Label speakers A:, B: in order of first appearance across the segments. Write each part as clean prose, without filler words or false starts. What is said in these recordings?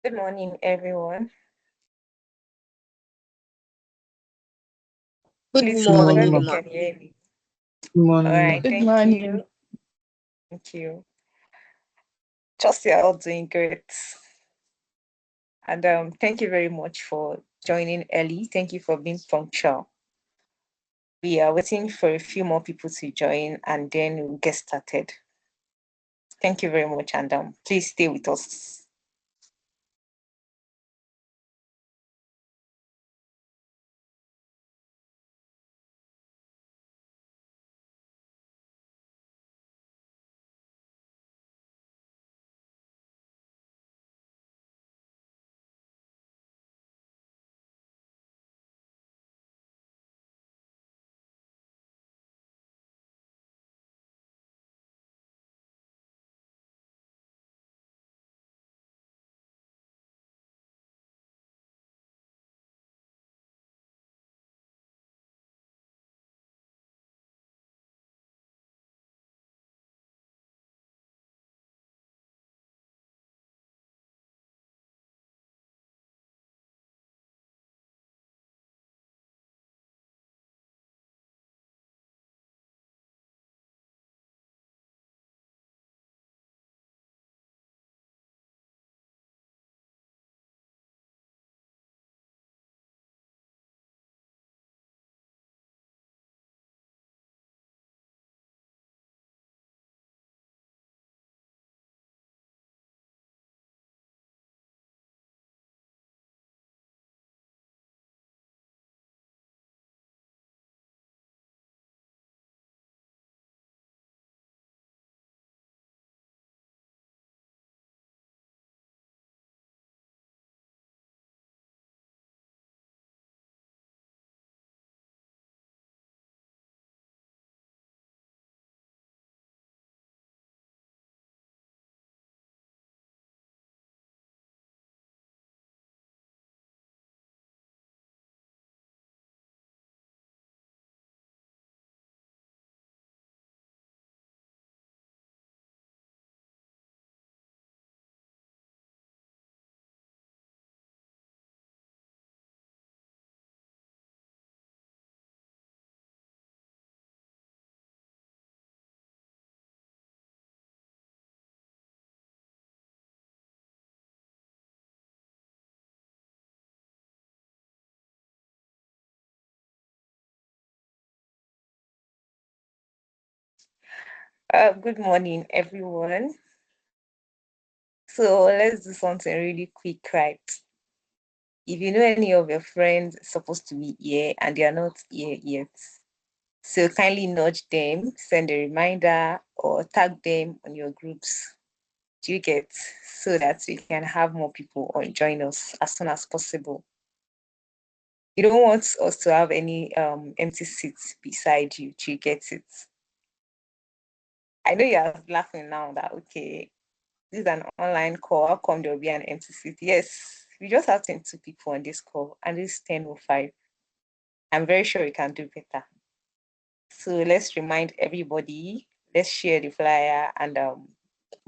A: Good morning, everyone.
B: Good
A: Please
C: Good
A: confirm
B: morning,
A: you
C: morning.
B: ma.
A: can hear me.
C: Good
A: All
C: morning, ma.
A: right,
B: Good
A: thank
B: morning.
A: you. Thank you. Trust you're all doing great. And thank you very much for joining early. Thank you for being punctual. We are waiting for a few more people to join and then we'll get started. Thank you very much, and please stay with us. Good morning, everyone. So let's do something really quick, right? If you know any of your friends supposed to be here and they are not here yet, so kindly nudge them, send a reminder, or tag them on your groups. Do you get? So that we can have more people or join us as soon as possible. You don't want us to have any empty seats beside you. Do you get it? I know you're laughing now that okay, this is an online call. How come there will be an empty seat? Yes, we just have 22 people on this call, and it's 10:05. I'm very sure we can do better. So let's remind everybody, let's share the flyer and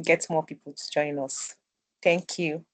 A: get more people to join us. Thank you.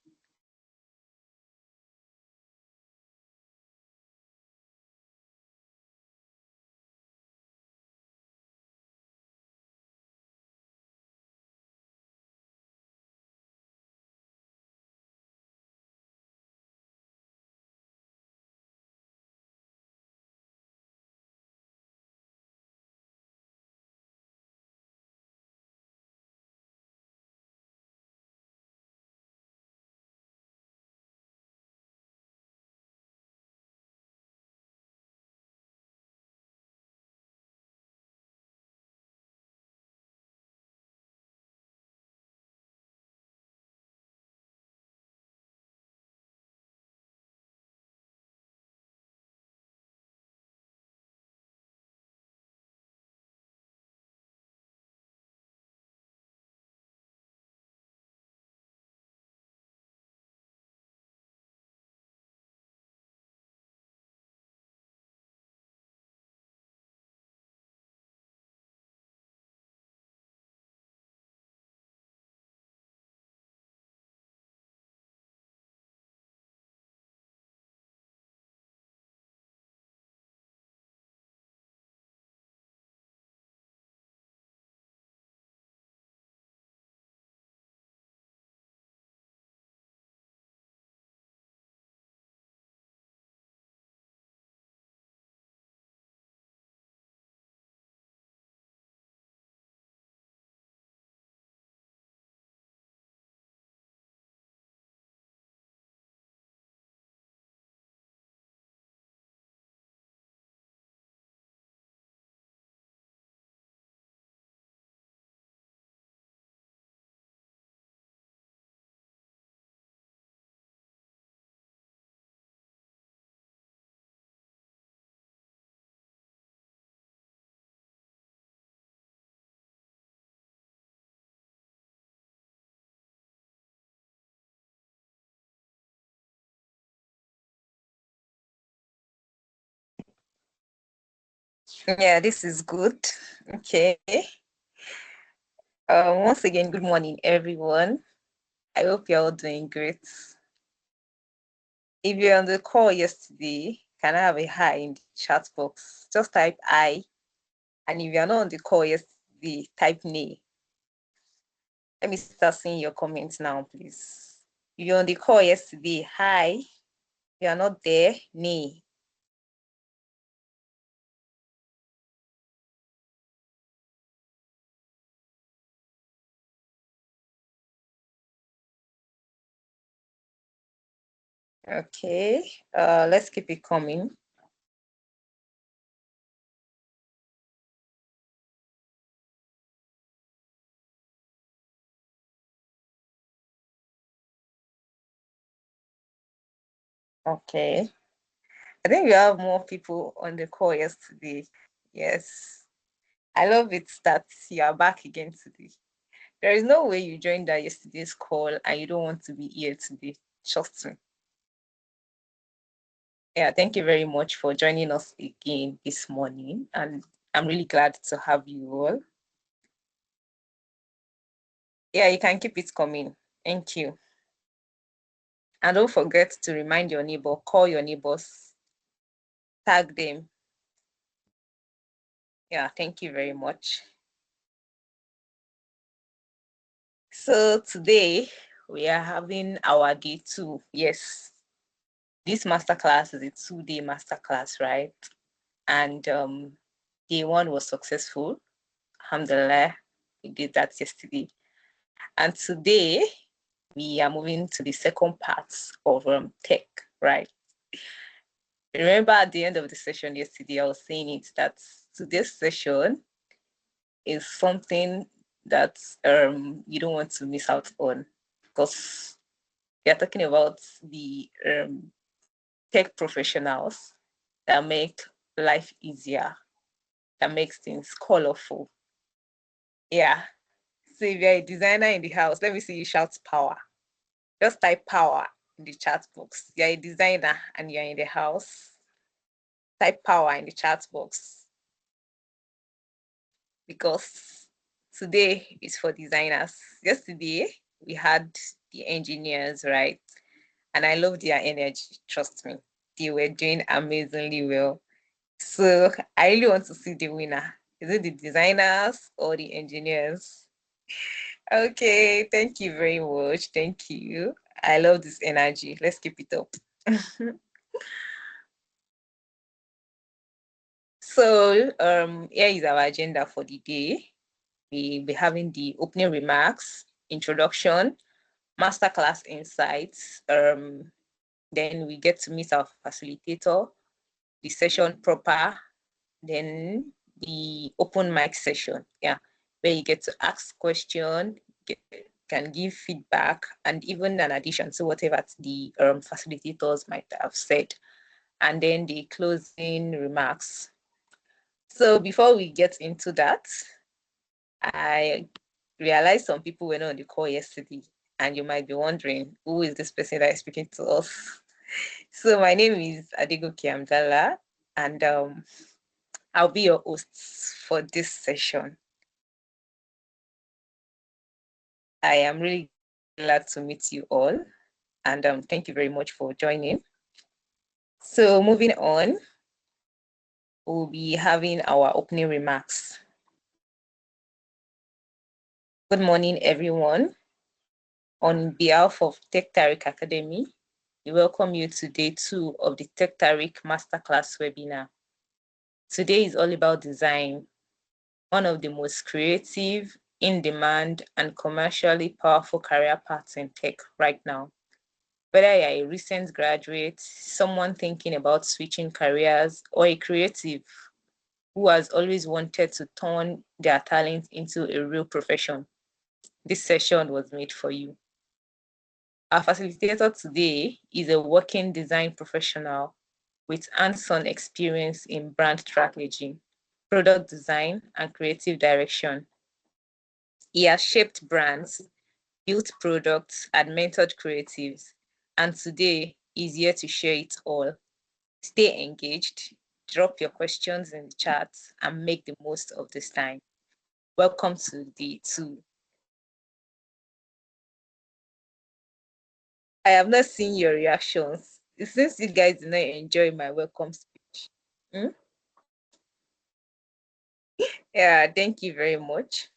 A: Yeah, this is good. Okay. Once again, good morning, everyone. I hope you're all doing great. If you're on the call yesterday, can I have a hi in the chat box? Just type I. And if you're not on the call yesterday, type nay. Let me start seeing your comments now, please. If you're on the call yesterday, hi. If you're not there, nay. Okay. Let's keep it coming. Okay. I think we have more people on the call yesterday. Yes. I love it that you are back again today. There is no way you joined that yesterday's call and you don't want to be here today. Trust me. Yeah, thank you very much for joining us again this morning. And I'm really glad to have you all. Yeah, you can keep it coming. Thank you. And don't forget to remind your neighbor, call your neighbors, tag them. Yeah, thank you very much. So today we are having our day 2. Yes, this masterclass is a 2-day masterclass, right? And day 1 was successful. Alhamdulillah, we did that yesterday. And today we are moving to the second part of tech, right? Remember at the end of the session yesterday, I was saying it that today's session is something that you don't want to miss out on, because we are talking about the tech professionals that make life easier, that makes things colorful. Yeah. So if you're a designer in the house, let me see you shout power. Just type power in the chat box. You're a designer and you're in the house. Type power in the chat box, because today is for designers. Yesterday we had the engineers, right? And I love their energy. Trust me, they were doing amazingly well. So I really want to see the winner. Is it the designers or the engineers? Okay, thank you very much. Thank you. I love this energy. Let's keep it up. So here is our agenda for the day. We'll be having the opening remarks, introduction, masterclass insights. Then we get to meet our facilitator, the session proper, then the open mic session, yeah, where you get to ask questions, can give feedback, and even an addition to whatever the facilitators might have said, and then the closing remarks. So before we get into that, I realized some people were not on the call yesterday, and you might be wondering, who is this person that is speaking to us? So my name is Adegoke Amdala, and I'll be your host for this session. I am really glad to meet you all, and thank you very much for joining. So moving on, we'll be having our opening remarks. Good morning, everyone. On behalf of TekTariq Academy, we welcome you to day 2 of the TekTariq Masterclass webinar. Today is all about design, one of the most creative, in-demand, and commercially powerful career paths in tech right now. Whether you're a recent graduate, someone thinking about switching careers, or a creative who has always wanted to turn their talent into a real profession, this session was made for you. Our facilitator today is a working design professional with hands-on experience in brand strategy, product design, and creative direction. He has shaped brands, built products, and mentored creatives, and today is here to share it all. Stay engaged, drop your questions in the chat and make the most of this time. Welcome to day 2. I have not seen your reactions. It seems you guys did not enjoy my welcome speech. Hmm? Yeah, thank you very much.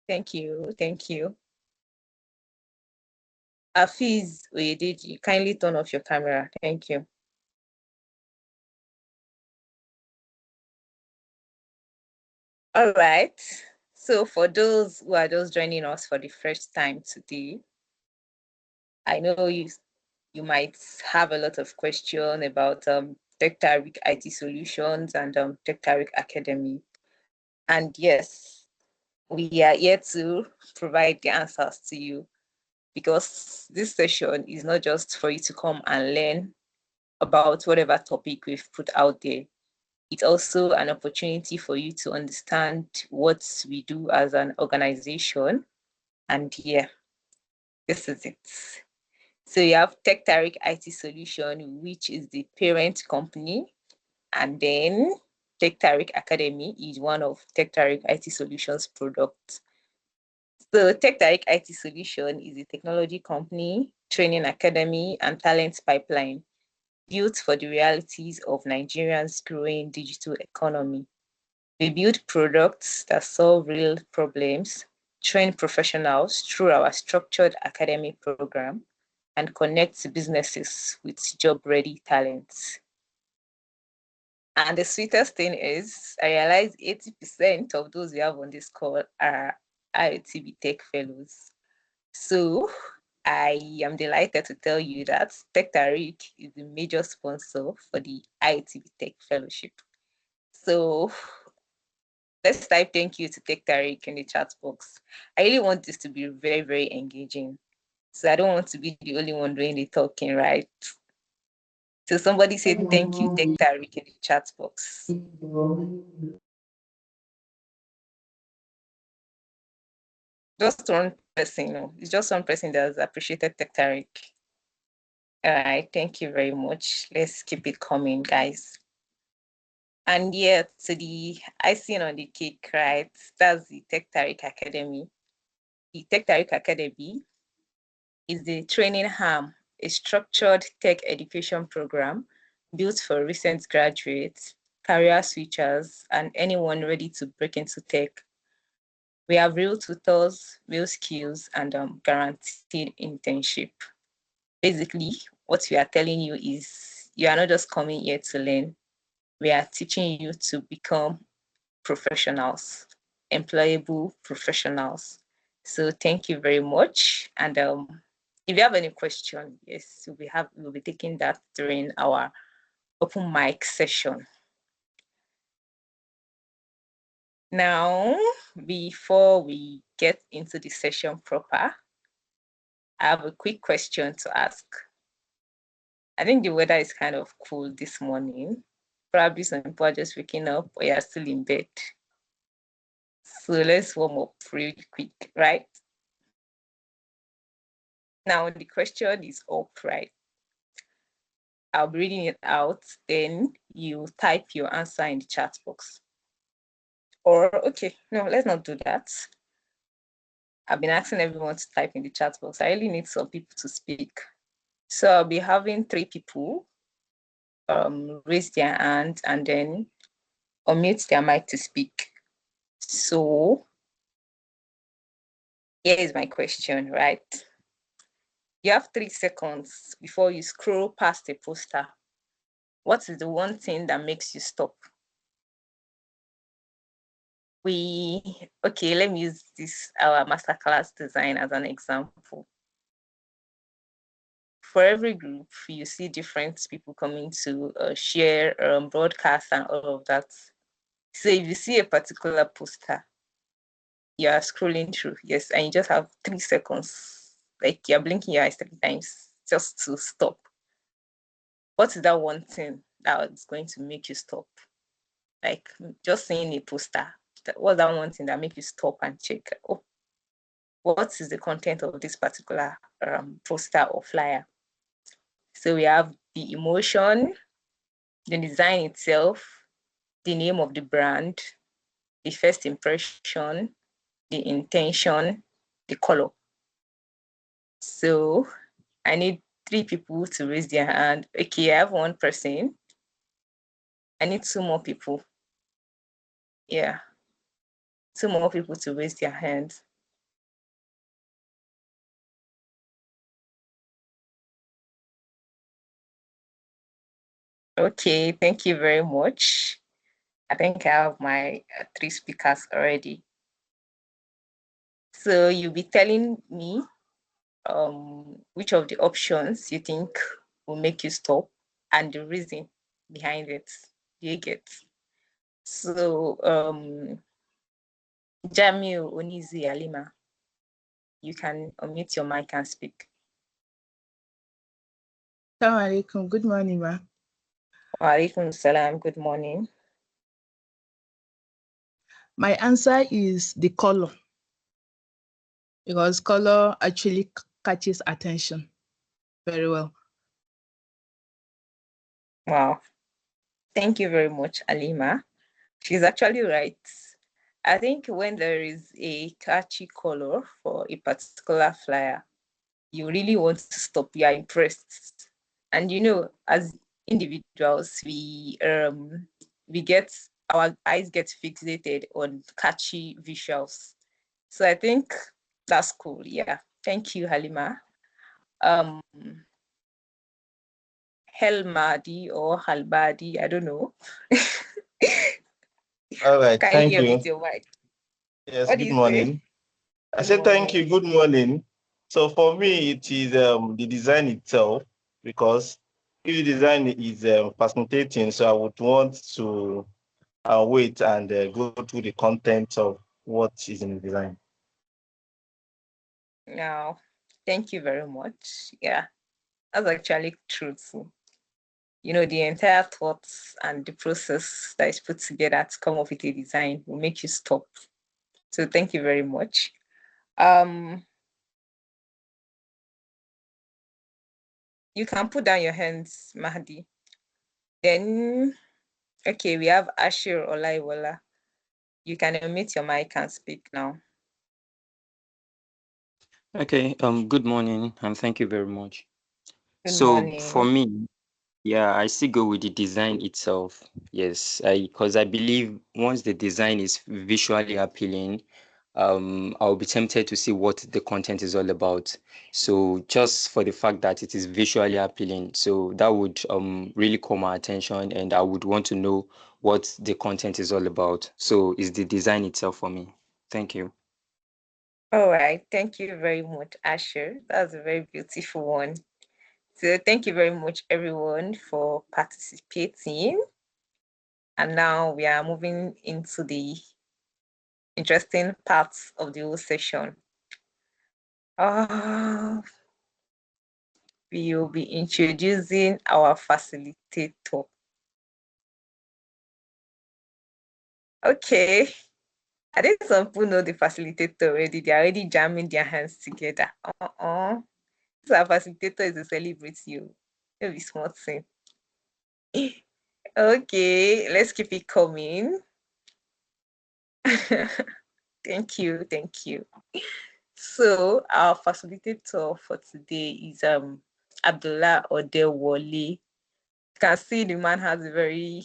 A: Thank you. Thank you. Afiz Oyedeji, kindly turn off your camera. Thank you. All right. So for those who are just joining us for the first time today, I know you might have a lot of questions about TekTariq IT Solutions and TekTariq Academy. And yes, we are here to provide the answers to you, because this session is not just for you to come and learn about whatever topic we've put out there. It's also an opportunity for you to understand what we do as an organization. And yeah, this is it. So you have TekTariq IT Solution, which is the parent company, and then TekTariq Academy is one of TekTariq IT Solutions products. So TekTariq IT Solution is a technology company, training academy, and talent pipeline built for the realities of Nigeria's growing digital economy. We build products that solve real problems, train professionals through our structured academic program, and connect businesses with job-ready talents. And the sweetest thing is, I realize 80% of those we have on this call are IoTB Tech Fellows. So I am delighted to tell you that TekTariq is the major sponsor for the IoTB Tech Fellowship. So let's type thank you to TekTariq in the chat box. I really want this to be very, very engaging. So I don't want to be the only one doing the talking, right? So somebody said thank you, TekTariq in the chat box. Just one person, no. It's just one person that has appreciated TekTariq. All right, thank you very much. Let's keep it coming, guys. And yeah, to the icing on the cake, right? That's the TekTariq Academy. The TekTariq Academy is the training arm, a structured tech education program built for recent graduates, career switchers, and anyone ready to break into tech. We have real tutors, real skills, and guaranteed internship. Basically, what we are telling you is you are not just coming here to learn. We are teaching you to become professionals, employable professionals. So thank you very much. And if you have any question, yes, we'll be taking that during our open mic session. Now, before we get into the session proper, I have a quick question to ask. I think the weather is kind of cool this morning. Probably some people are just waking up or you're still in bed. So let's warm up really quick, right? Now the question is up, right? I'll be reading it out, then you type your answer in the chat box. Or, okay, no, let's not do that. I've been asking everyone to type in the chat box. I really need some people to speak. So I'll be having 3 people raise their hand and then unmute their mic to speak. So here is my question, right? You have 3 seconds before you scroll past a poster. What is the one thing that makes you stop? Okay, let me use this, our masterclass design as an example. For every group, you see different people coming to share, broadcast and all of that. So if you see a particular poster, you are scrolling through, yes, and you just have 3 seconds, like you're blinking your eyes 3 times just to stop. What is that one thing that is going to make you stop? Like just seeing a poster, what's that one thing that make you stop and check, oh, what is the content of this particular poster or flyer? So we have the emotion, the design itself, the name of the brand, the first impression, the intention, the color. So I need 3 people to raise their hand. Okay, I have 1 person. I need 2 more people. Yeah, 2 more people to raise their hands. Okay, thank you very much. I think I have my 3 speakers already. So you'll be telling me which of the options you think will make you stop and the reason behind it. Do you get? So Jamil Onizi Alima, you can unmute your mic and speak.
B: Assalamu alaikum. Good morning, ma.
A: Wa alaikum salam. Good morning.
B: My answer is the color, because color actually catches attention very well.
A: Wow. Thank you very much, Alima. She's actually right. I think when there is a catchy color for a particular flyer, you really want to stop, you are impressed. And as individuals, we get our eyes get fixated on catchy visuals. So I think that's cool. Yeah. Thank you, Halima. Helmadi or Halbadi, I don't know.
C: All right,
A: Kindly
C: thank you.
A: unmute your mic.
C: Yes,
A: What do
C: good
A: you say?
C: morning. I
A: Good
C: said thank you,
A: morning.
C: good morning. So for me, it is the design itself, because if the design is fascinating, so I would want to wait and go through the content of what is in the design.
A: Now, thank you very much. Yeah, that's actually true too. The entire thoughts and the process that is put together to come up with a design will make you stop. So thank you very much. You can put down your hands, Mahdi. Then, okay, we have Ashir Olaiwola. You can unmute your mic and speak now.
D: Okay, good morning and thank you very much.
A: Good
D: So for
A: morning.
D: me, yeah, I still go with the design itself. Yes, because I believe once the design is visually appealing, I'll be tempted to see what the content is all about. So just for the fact that it is visually appealing, so that would really call my attention, and I would want to know what the content is all about. So it's the design itself for me. Thank you.
A: All right. Thank you very much, Asher. That's a very beautiful one. So thank you very much, everyone, for participating. And now we are moving into the interesting parts of the whole session. We will be introducing our facilitator. Okay. I think some people know the facilitator already. They're already jamming their hands together. So our facilitator is a celebrity. Maybe smart thing. Okay, let's keep it coming. Thank you, thank you. So our facilitator for today is Abdullah Odewole. You can see the man has a very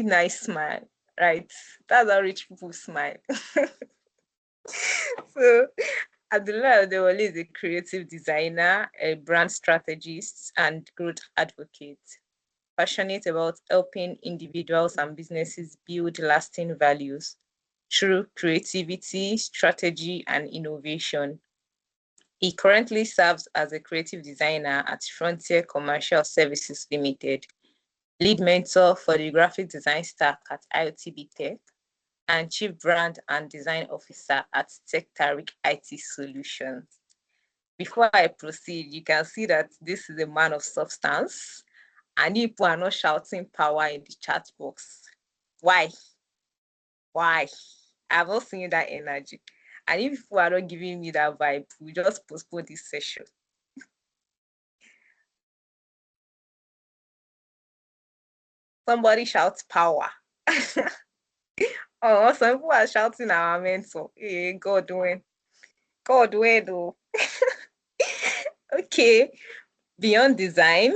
A: nice smile, right? That's how rich people smile. So Abdullah Odewole is a creative designer, a brand strategist, and growth advocate, passionate about helping individuals and businesses build lasting values through creativity, strategy, and innovation. He currently serves as a creative designer at Frontier Commercial Services Limited, lead mentor for the graphic design stack at IoTB Tech, and chief brand and design officer at TekTariq IT Solutions. Before I proceed, you can see that this is a man of substance, and people are not shouting power in the chat box. Why? Why? I've not seen that energy. And if people are not giving me that vibe, we just postpone this session. Somebody shouts power. Oh, some people are shouting our mentor. Hey, God when? God when though? Okay. Beyond design,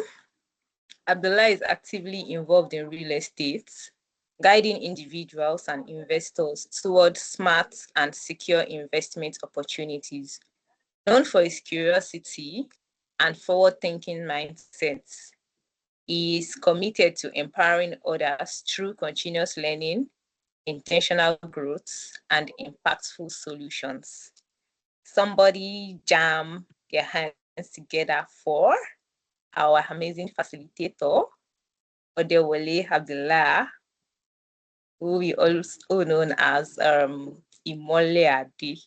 A: Abdullah is actively involved in real estate, guiding individuals and investors towards smart and secure investment opportunities. Known for his curiosity and forward-thinking mindsets, he is committed to empowering others through continuous learning, intentional growth, and impactful solutions. Somebody jam their hands together for our amazing facilitator, Odewale Abdullah, who we also known as Imole Adi.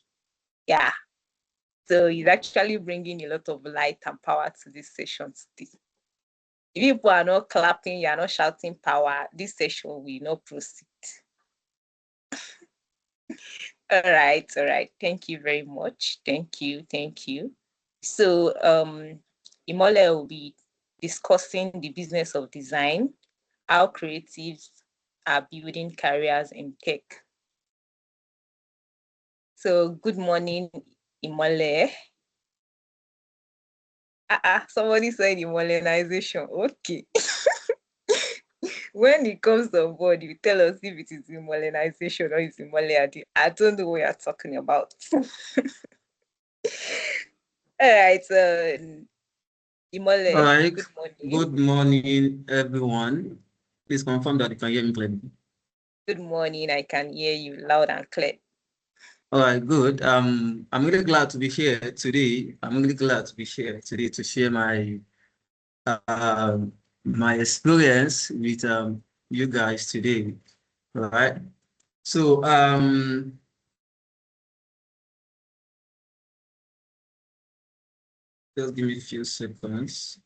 A: Yeah. So he's actually bringing a lot of light and power to this session today. If people are not clapping, you are not shouting power, this session will not proceed. All right. Thank you very much. Thank you. So Imole will be discussing the business of design, how creatives are building careers in tech. So good morning, Imole. Somebody said Imolenization. Okay. When it comes on board, you tell us if it is Imolenization or it's Imoleadi. I don't know what you're talking about. All right, Imole,
E: All right.
A: good morning.
E: Good morning, everyone. Please confirm that you can hear me clearly.
A: Good morning. I can hear you loud and clear.
E: All right, good. I'm really glad to be here today. To share my my experience with you guys today. All right. So just give me a few seconds.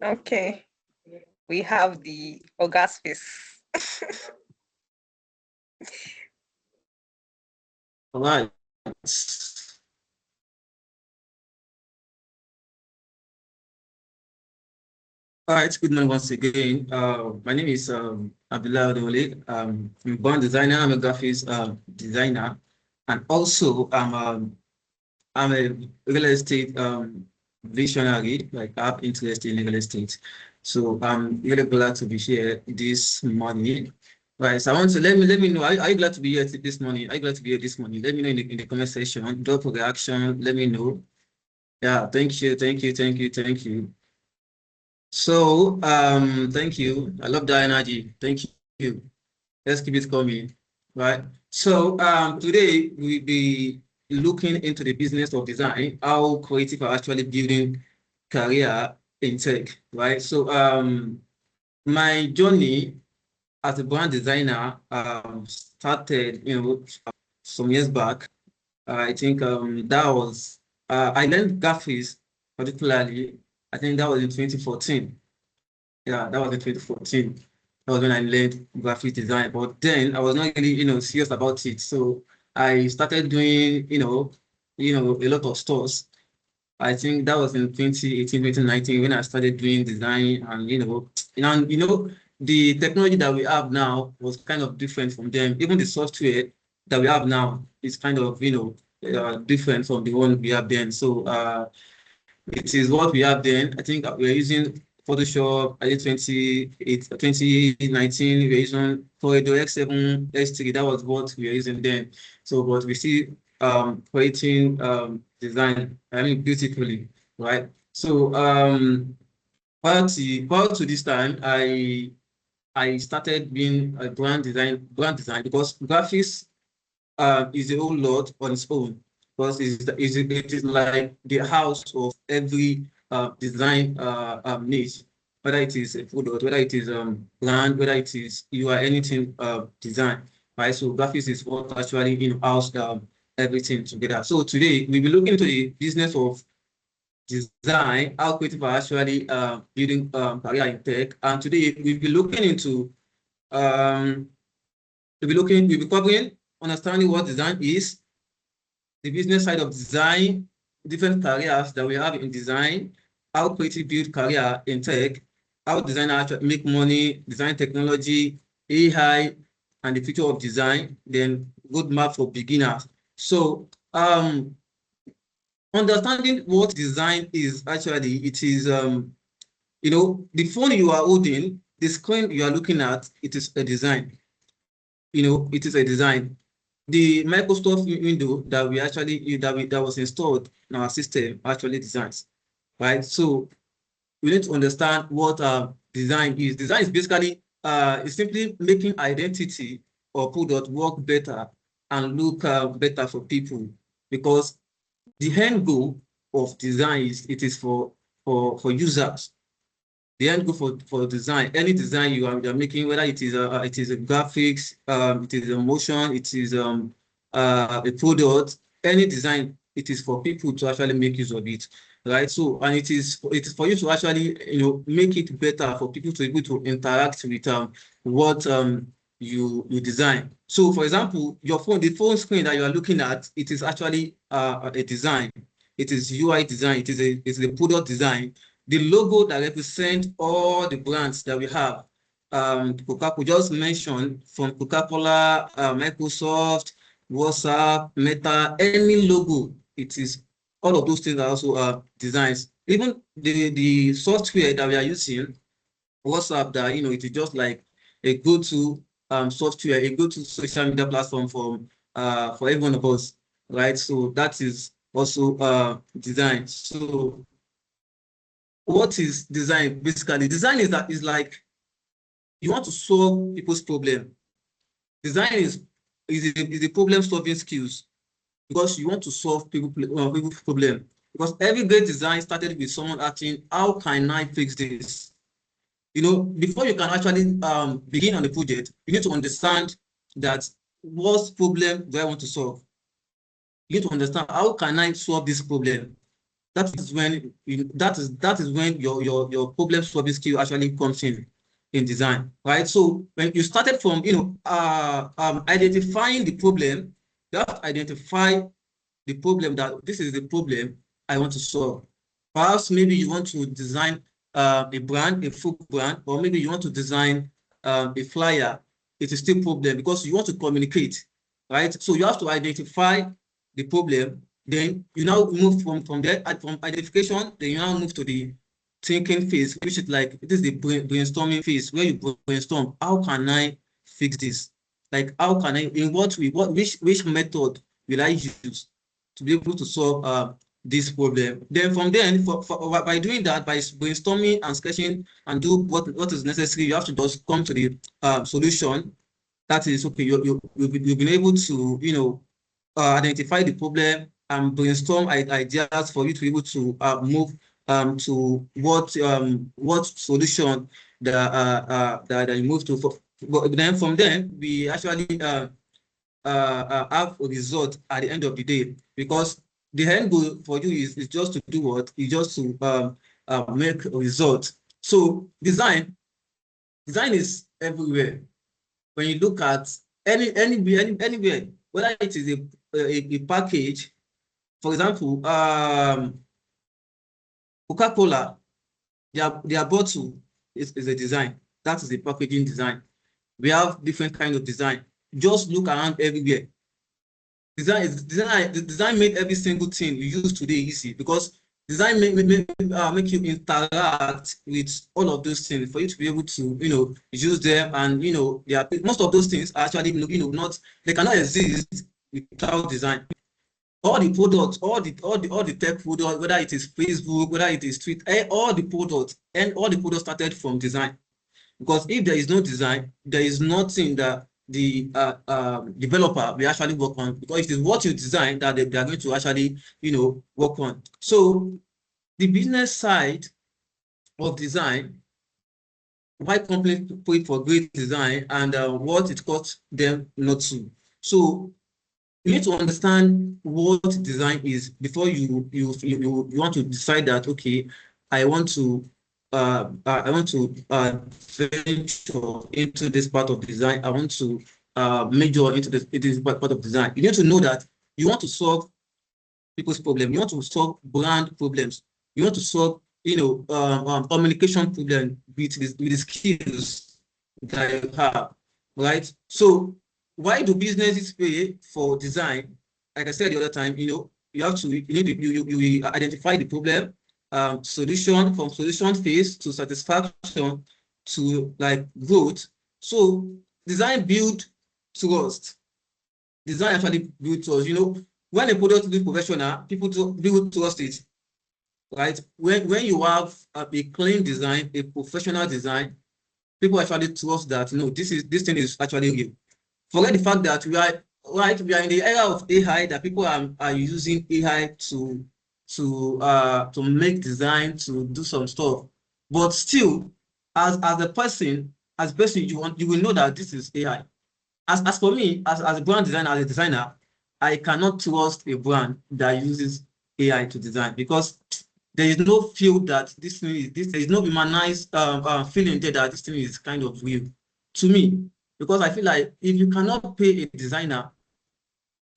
A: Okay. We have the August face.
E: All right. All right, good morning once again. My name is Abdullah Odewale. I'm a born designer, I'm a graphics designer, and also I'm a real estate visionary, like I have interest in real estate. So I'm really glad to be here this morning. Right, so I want to let me know, are you glad to be here this morning? Are you glad to be here this morning? Let me know in the comment section, drop a reaction, let me know. Yeah, thank you. So, thank you. I love that energy. Thank you. Let's keep it coming, right? So, today we'll be looking into the business of design, how creative are actually building career in tech, right? So, my journey as a brand designer started, some years back. I think that was I learned graphics particularly. I think that was in 2014. Yeah, that was in 2014. That was when I learned graphic design. But then I was not really, serious about it. So I started doing, a lot of stores. I think that was in 2018, 2019 when I started doing design and, the technology that we have now was kind of different from them. Even the software that we have now is kind of, different from the one we have then. So it is what we have then. I think we're using Photoshop. I did 2019, we're using Corridor X7, X3. That was what we were using then. So, but we see creating design, I mean, beautifully, right? So, prior to this time, I started being a brand design because graphics is a whole lot on its own because it is like the house of every design niche, whether it is a product, whether it is brand, whether it is you are anything design, right? So graphics is what actually house everything together. So today we'll be looking into the business of design, how creative are actually building career in tech, and today we'll be looking into we'll be covering understanding what design is, the business side of design, different careers that we have in design, how creative build career in tech, how designers actually make money, design technology, AI, and the future of design, then roadmap for beginners. So understanding what design is actually, it is, the phone you are holding, the screen you are looking at, it is a design. It is a design. The Microsoft window that we actually that was installed in our system actually designs, right? So we need to understand what design is. Design is basically is simply making identity or product work better and look better for people, because the end goal of design is it is for users. The end goal for design, any design you're making, whether it is a graphics, it is a motion, it is a product, any design, it is for people to actually make use of it, right? So, and it is for you to actually make it better for people to be able to interact with what you design. So, for example, the phone screen that you are looking at, it is actually a design. It is UI design. It is a product design. The logo that represents all the brands that we have. Coca-Cola just mentioned, from Coca-Cola, Microsoft, WhatsApp, Meta, any logo, it is all of those things are also designs. Even the software that we are using, WhatsApp, that it is just like a go-to software, a go-to social media platform for every one of us, right? So that is also design. So what is design? Basically, design is like you want to solve people's problem. Design is a problem solving skills, because you want to solve people's problem. Because every great design started with someone asking, how can I fix this? Before you can actually begin on the project, you need to understand that what problem do I want to solve? You need to understand, how can I solve this problem? That is when your problem solving skill actually comes in design, right? So when you started from identifying the problem, you have to identify the problem, that this is the problem I want to solve. Perhaps maybe you want to design a brand, a food brand, or maybe you want to design a flyer. It is still problem, because you want to communicate, right? So you have to identify the problem. Then you now move from there, from identification, then you now move to the thinking phase, which is like, it is the brainstorming phase, where you brainstorm, how can I fix this? Like, how can I, in what way, which method will I use to be able to solve this problem? Then from then, by doing that, by brainstorming and sketching and do what is necessary, you have to just come to the solution. That is, okay, you've been able to identify the problem and brainstorm ideas for you to be able to move to what solution that you move to. But then from then, we actually have a result at the end of the day, because the end goal for you is just to do what? Is just to make a result. So design is everywhere. When you look at anywhere, whether it is a package, for example, Coca-Cola, their bottle is a design. That is a packaging design. We have different kinds of design. Just look around everywhere. Design made every single thing you use today easy, because design make you interact with all of those things for you to be able to use them, and most of those things are actually not, they cannot exist without design. All the products, all the tech products, whether it is Facebook, whether it is Twitter, all the products started from design. Because if there is no design, there is nothing that the developer will actually work on, because it is what you design that they are going to actually work on. So the business side of design, why companies pay for great design, and what it costs them not to. So you need to understand what design is before you want to decide that, okay, I want to venture into this part of design. I want to major into this part of design. You need to know that you want to solve people's problem. You want to solve brand problems. You want to solve, communication problem with the skills that you have, right? So why do businesses pay for design? Like I said the other time, you have to you identify the problem, solution, from solution phase to satisfaction to like growth. So design build trust. Design actually build trust. When a product is professional, people trust it, right? When you have a clean design, a professional design, people actually trust that this thing is actually real. Forget the fact that we are in the era of AI, that people are using AI to make design, to do some stuff. But still, as a person, you will know that this is AI. As for me, as a brand designer, as a designer, I cannot trust a brand that uses AI to design, because there is no feel that this thing is there is no humanized feeling there that this thing is kind of real to me. Because I feel like if you cannot pay a designer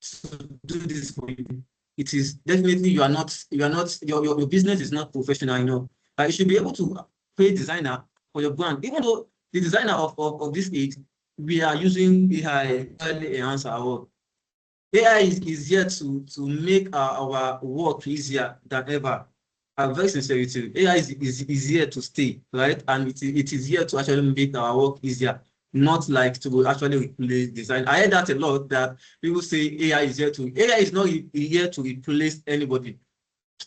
E: to do this for you, it is definitely your business is not professional enough. You should be able to pay a designer for your brand, even though the designer of this age, we are using AI to enhance our work. AI is here to make our work easier than ever. I'm very sincere with you. AI is here to stay, right? And it is here to actually make our work easier, not like to actually replace design. I heard that a lot, that people say AI is not here to replace anybody.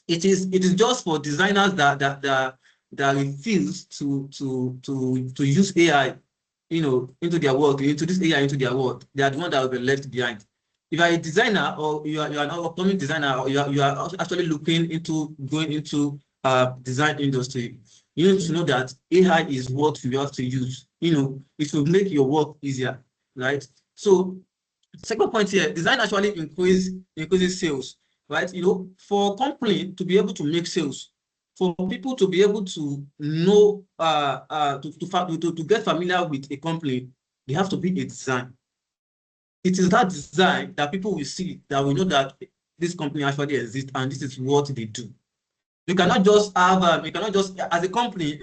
E: It is just for designers that refuse to use AI, into their work, introduce AI into their work. They are the ones that will be left behind. If you are a designer, or you are an upcoming designer, or you are actually looking into going into design industry, you need to know that AI is what you have to use. It will make your work easier, right? So second point here, design actually increases sales, right? For a company to be able to make sales, for people to be able to know, to get familiar with a company, they have to be a design. It is that design that people will see, that will know that this company actually exists and this is what they do. You cannot just as a company,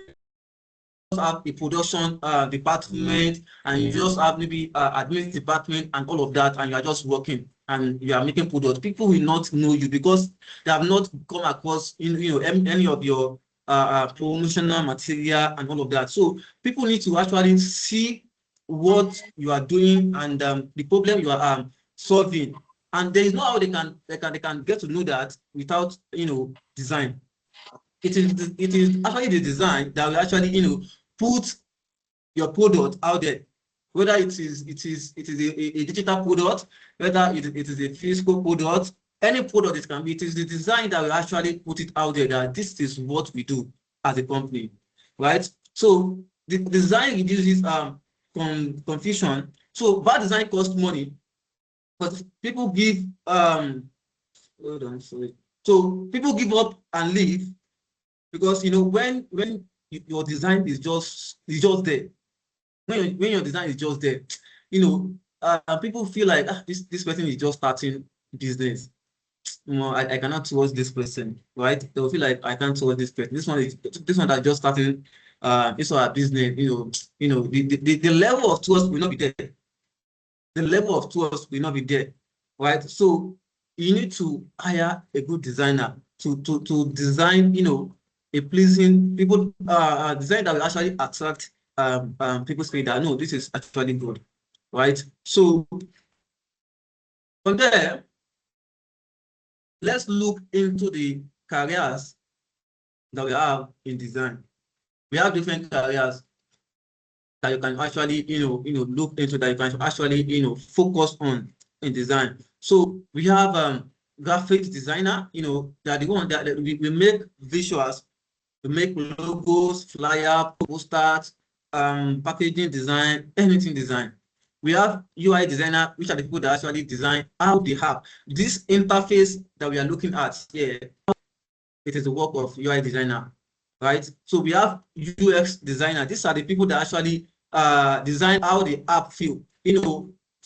E: have a production department, and you just have maybe admin department and all of that, and you are just working and you are making products. People will not know you because they have not come across any of your promotional material and all of that. So people need to actually see what you are doing, and the problem you are solving, and there is no how they can get to know that without design. It is actually the design that will actually put your product out there, whether it is a digital product, whether it is a physical product, any product it can be. It is the design that will actually put it out there that this is what we do as a company, right? So the design reduces confusion. So bad design costs money, but people give hold on, sorry. So people give up and leave, because when your design is just there, when your design is just there, people feel like this person is just starting business. I cannot trust this person, right? They will feel like I can't trust this person. This one that just started this one business. The level of trust will not be there. The level of trust will not be there, right? So you need to hire a good designer to design, a pleasing people design that will actually attract people's feet that no, this is actually good, right? So from there, let's look into the careers that we have in design. We have different careers that you can actually, look into, that you can actually, focus on in design. So we have graphics designer, that the one that we make visuals, we make logos, flyer, posters, packaging design, anything design. We have UI designer, which are the people that actually design how they have this interface that we are looking at here. It is the work of UI designer, right? So we have UX designer. These are the people that actually design how the app feel.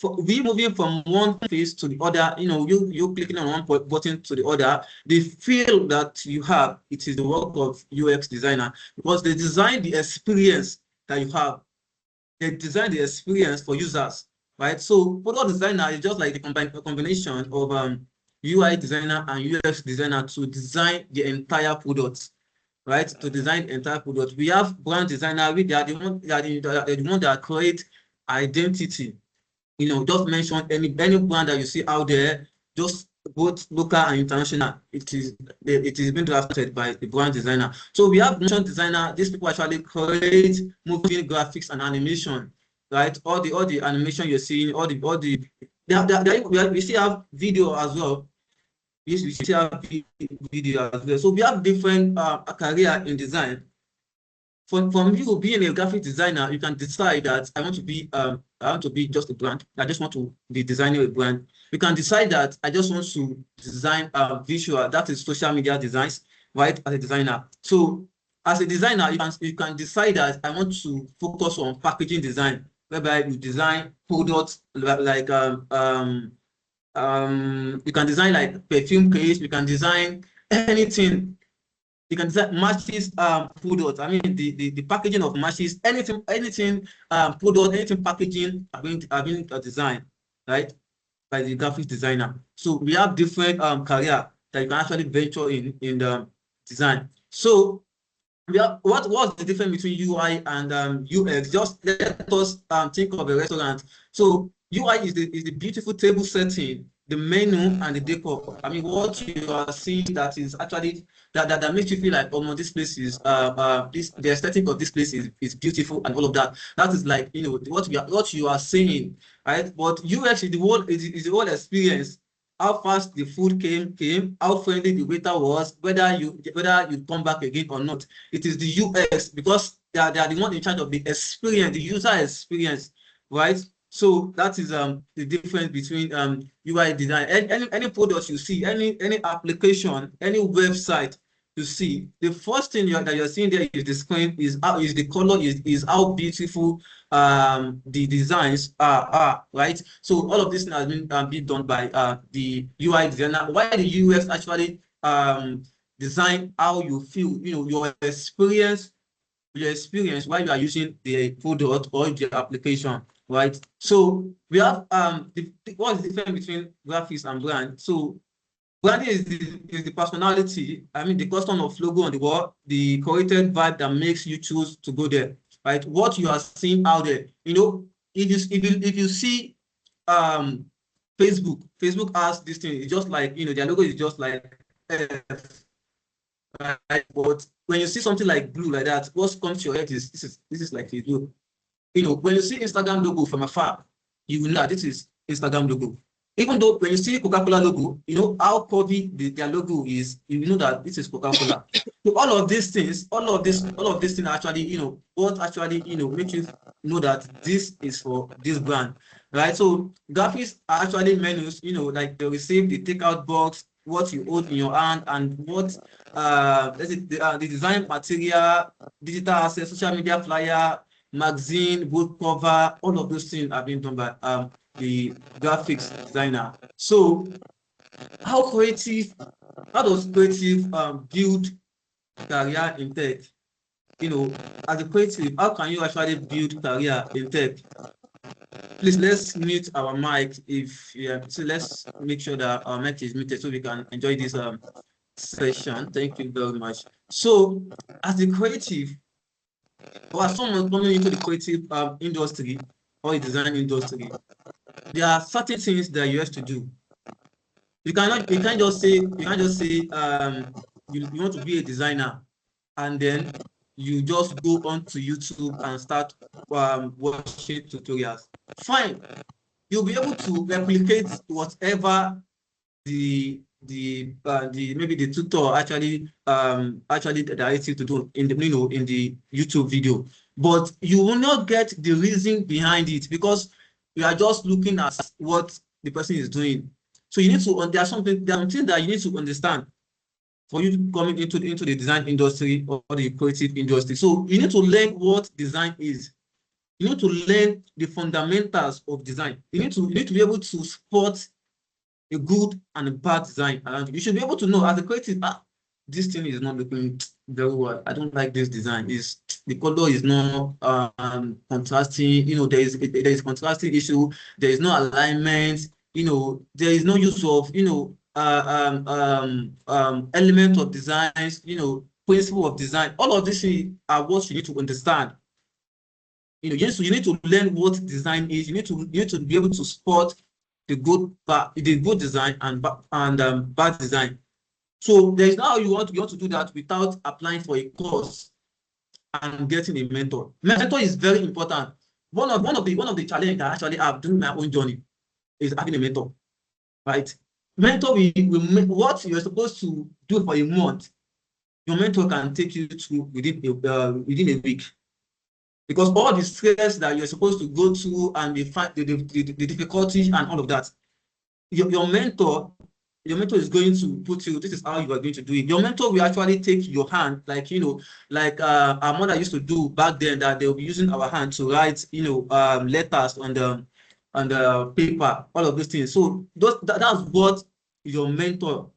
E: we moving from one phase to the other, you clicking on one button to the other, the feel that you have, it is the work of UX designer, because they design the experience that you have. They design the experience for users, right? So product designer is just like the combination of UI designer and UX designer to design the entire product, right? To design the entire product. We have brand designer, they are the one that create identity. Just mention any brand that you see out there, just both local and international. It is being drafted by the brand designer. So we have motion designer. These people actually create moving graphics and animation, right? All the animation you're seeing, we still have video as well. We still have video as well. So we have different career in design. From you being a graphic designer, you can decide that I want to be just a brand. I just want to be designing a brand. You can decide that I just want to design visual, that is social media designs, right? As a designer. So as a designer, you can decide that I want to focus on packaging design, whereby you design products like you can design like perfume case, you can design anything. You can design matches product. I mean the packaging of matches, anything product, anything packaging are being designed, right, by the graphic designer. So we have different career that you can actually venture in the design. So we have what's the difference between UI and UX? Just let us think of a restaurant. So UI is the beautiful table setting, the menu and the decor. I mean, what you are seeing that is actually that makes you feel like, oh no, this place is the aesthetic of this place is beautiful and all of that. That is like what you are seeing, right? But UX is the whole experience. How fast the food came, how friendly the waiter was, whether you come back again or not. It is the UX, because they are the one in charge of the experience, the user experience, right? So that is the difference between UI design. Any product you see, any application, any website you see, the first thing that you're seeing there is the screen, is the color, is how beautiful the designs are, right? So all of this has been done by the UI designer. Why the UX actually design how you feel, your experience while you are using the product or the application, right? So we have what's the difference between graphics and brand? So branding is the personality, I mean the custom of logo on the wall, the curated vibe that makes you choose to go there, right? What you are seeing out there, if you see Facebook has this thing, it's just like, their logo is just like F, right? But when you see something like blue like that, what comes to your head is this is like Facebook. When you see Instagram logo from afar, you will know that this is Instagram logo. Even though when you see Coca-Cola logo, how curvy their logo is, you know that this is Coca-Cola. So all of these things actually, what actually, make you know that this is for this brand, right? So graphics are actually menus, like they receive the takeout box, what you hold in your hand, and what the design material, digital assets, social media flyer, magazine, book cover, all of those things are being done by the graphics designer. So how does creative build career in tech? As a creative, how can you actually build career in tech? Please, let's mute our mic. So let's make sure that our mic is muted so we can enjoy this session. Thank you very much. So as a creative, or as someone coming into the creative industry or the design industry, there are certain things that you have to do. You can't just say you want to be a designer and then you just go onto YouTube and start watching tutorials. Fine, you'll be able to replicate whatever the maybe the tutor actually directs you to do in the YouTube video, but you will not get the reason behind it because you are just looking at what the person is doing. So you need to there's something that you need to understand for you to come into the design industry or the creative industry. So you need to learn what design is. You need to learn the fundamentals of design. You need to be able to spot a good and a bad design around you. You should be able to know as a creative, this thing is not looking very well. I don't like this design. The color is not contrasting. You know, there is contrasting issue. There is no alignment. You know, there is no use of element of designs. You know, principle of design. All of these are what you need to understand. You know, you need to learn what design is. You need to be able to spot the good design and bad design. So there is now you want to do that without applying for a course and getting a mentor. Mentor is very important. One of the challenges I actually have during my own journey is having a mentor. Right? Mentor will what you're supposed to do for a month. Your mentor can take you to within a week. Because all the stress that you're supposed to go through and the difficulties and all of that, your mentor is going to put you, this is how you are going to do it. Your mentor will actually take your hand, like, you know, like our mother used to do back then, that they'll be using our hand to write, you know, letters on the paper, all of these things. So that's what your mentor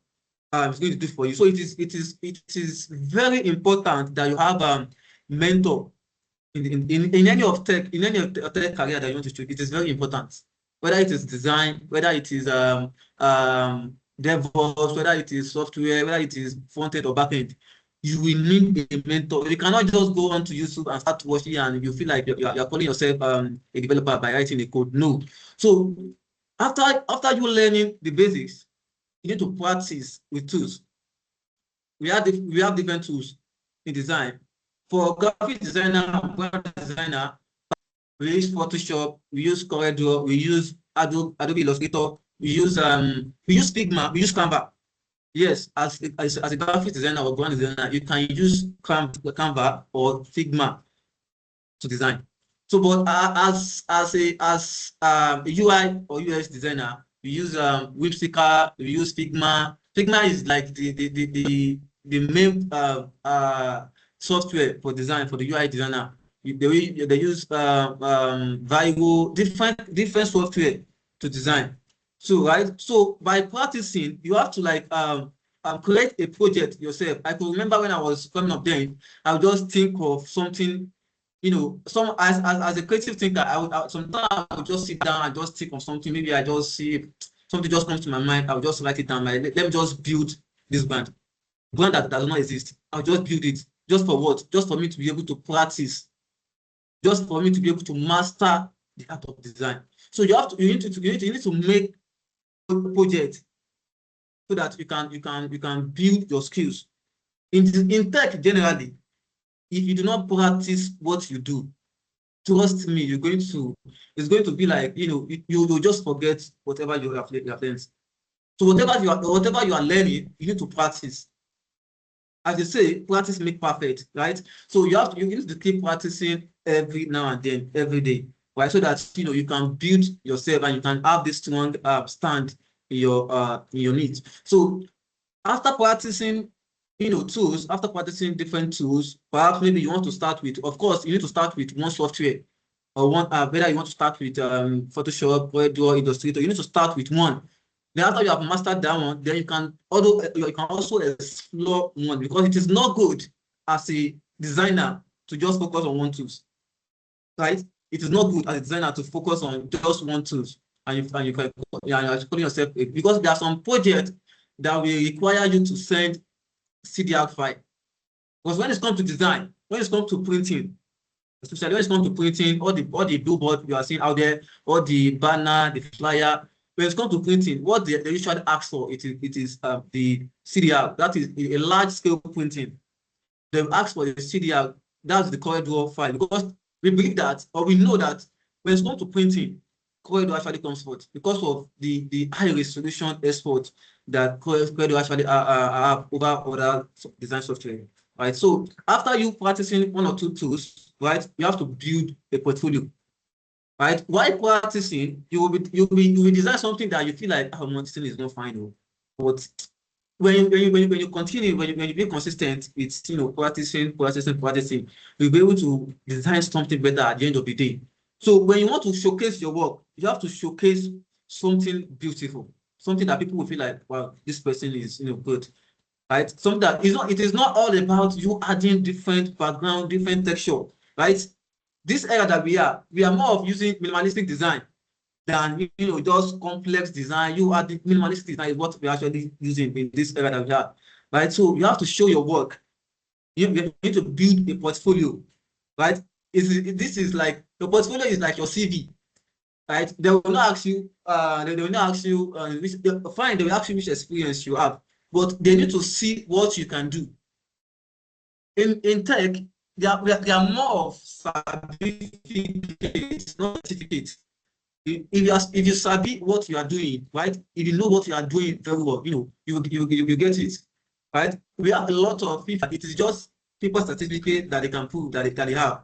E: is going to do for you. So it is very important that you have a mentor in any of tech career that you want to choose. It is very important, whether it is design, whether it is DevOps, whether it is software, whether it is front end or back end. You will need a mentor. You cannot just go on to YouTube and start watching and you feel like you're calling yourself a developer by writing a code. No. So after you learning the basics, you need to practice with tools. We have different tools in design. For graphic designer, web designer, we use Photoshop, we use CorelDRAW, we use Adobe Illustrator, we use Figma, we use Canva. Yes, as a graphic designer or brand designer, you can use Canva or Figma to design. So, but as a UI or UX designer, we use Whipsticker, we use Figma. Figma is like the main software for design for the UI designer. They use Vigo, different software to design. So so by practicing, you have to like create a project yourself. I could remember when I was coming up then, I would just think of something, you know, as a creative thinker, sometimes I would just sit down and just think of something. Maybe I just see something just comes to my mind. I would just write it down. Like, let me just build this brand that does not exist. I'll just build it. Just for what? Just for me to be able to practice. Just for me to be able to master the art of design. So you need to make a project so that you can build your skills. In tech generally, if you do not practice what you do, trust me, it's going to be like, you know, you'll just forget whatever you have learned. So whatever you are learning, you need to practice. As they say, practice makes perfect, right? So you need to keep practicing every now and then, every day, right? So that, you know, you can build yourself and you can have this strong stand in your needs. So after practicing, you know, tools, after practicing different tools, perhaps maybe you want to start with, of course, you need to start with one software or one whether you want to start with Photoshop, CorelDRAW, Illustrator. You need to start with one. Then after you have mastered that one, then you can also explore one, because it is not good as a designer to just focus on one tools, right? It is not good as a designer to focus on just one tools, and you can you're calling yourself because there are some projects that will require you to send CDR file. Because when it comes to design, when it comes to printing, especially when it comes to printing, all the billboard you are seeing out there, all the banner, the flyer. When it comes to printing, what they usually ask for it is the CDR. That is a large scale printing. They ask for the CDR. That's the CorelDRAW file, because we believe that, or we know that when it comes to printing, CorelDRAW actually comes first because of the high resolution export that CorelDRAW actually have over other design software. Right. So after you practicing one or two tools, right, you have to build a portfolio. Right. While practicing, you will design something that you feel like, oh, this thing is not final. But when you continue, when you be consistent with, you know, practicing, you'll be able to design something better at the end of the day. So when you want to showcase your work, you have to showcase something beautiful, something that people will feel like, wow, this person is good. Right? Something that is not, it is not all about you adding different background, different texture, right? This era that we are more of using minimalistic design than just complex design. You are the minimalistic design is what we're actually using in this era that we are, right? So you have to show your work. You need to build a portfolio, right? This is like your portfolio is like your CV, right? They will not ask you, they will not ask you, fine, they will ask you which experience you have, but they need to see what you can do. In tech, they are more of certificates, not certificates. If you sabi what you are doing, right? If you know what you are doing very well, you get it, right? We have a lot of people. It is just people's certificate that they can prove that they have,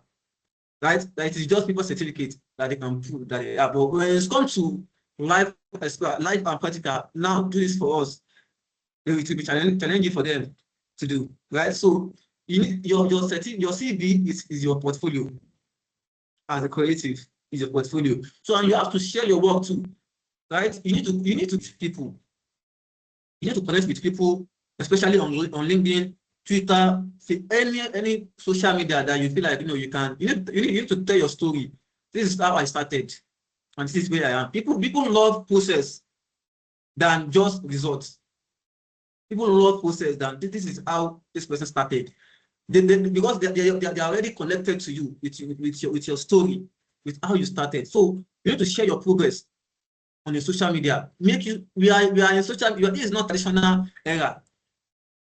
E: right? That it is just people's certificate that they can prove that they have. But when it's come to life and practical, now do this for us, it will be challenging for them to do, right? So you need your CV is your portfolio as a creative, is your portfolio. So and you have to share your work too, right? You need to people. You need to connect with people, especially on LinkedIn, Twitter, any social media that you feel like you can. You need to tell your story. This is how I started, and this is where I am. People love process than just results. People love process than this is how this person started. Because they are already connected to you with your story, with how you started. So you need to share your progress on your social media. We are in social media. This is not traditional era.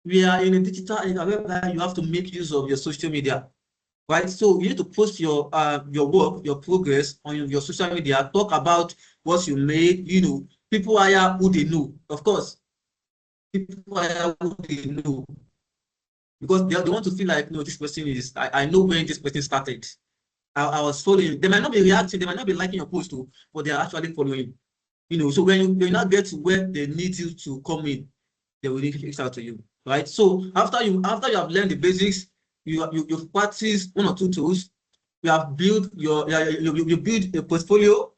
E: We are in a digital era whereby you have to make use of your social media, right? So you need to post your work, your progress on your social media. Talk about what you made. People hire who they know. Of course, people hire who they know because they want to feel like, no, this person is. I know when this person started. I was following. They might not be reacting. They might not be liking your post too, but they are actually following. So when you now get to where they need you to come in, they will reach out to you, right? So after you have learned the basics, you've practiced one or two tools, you have built you build a portfolio,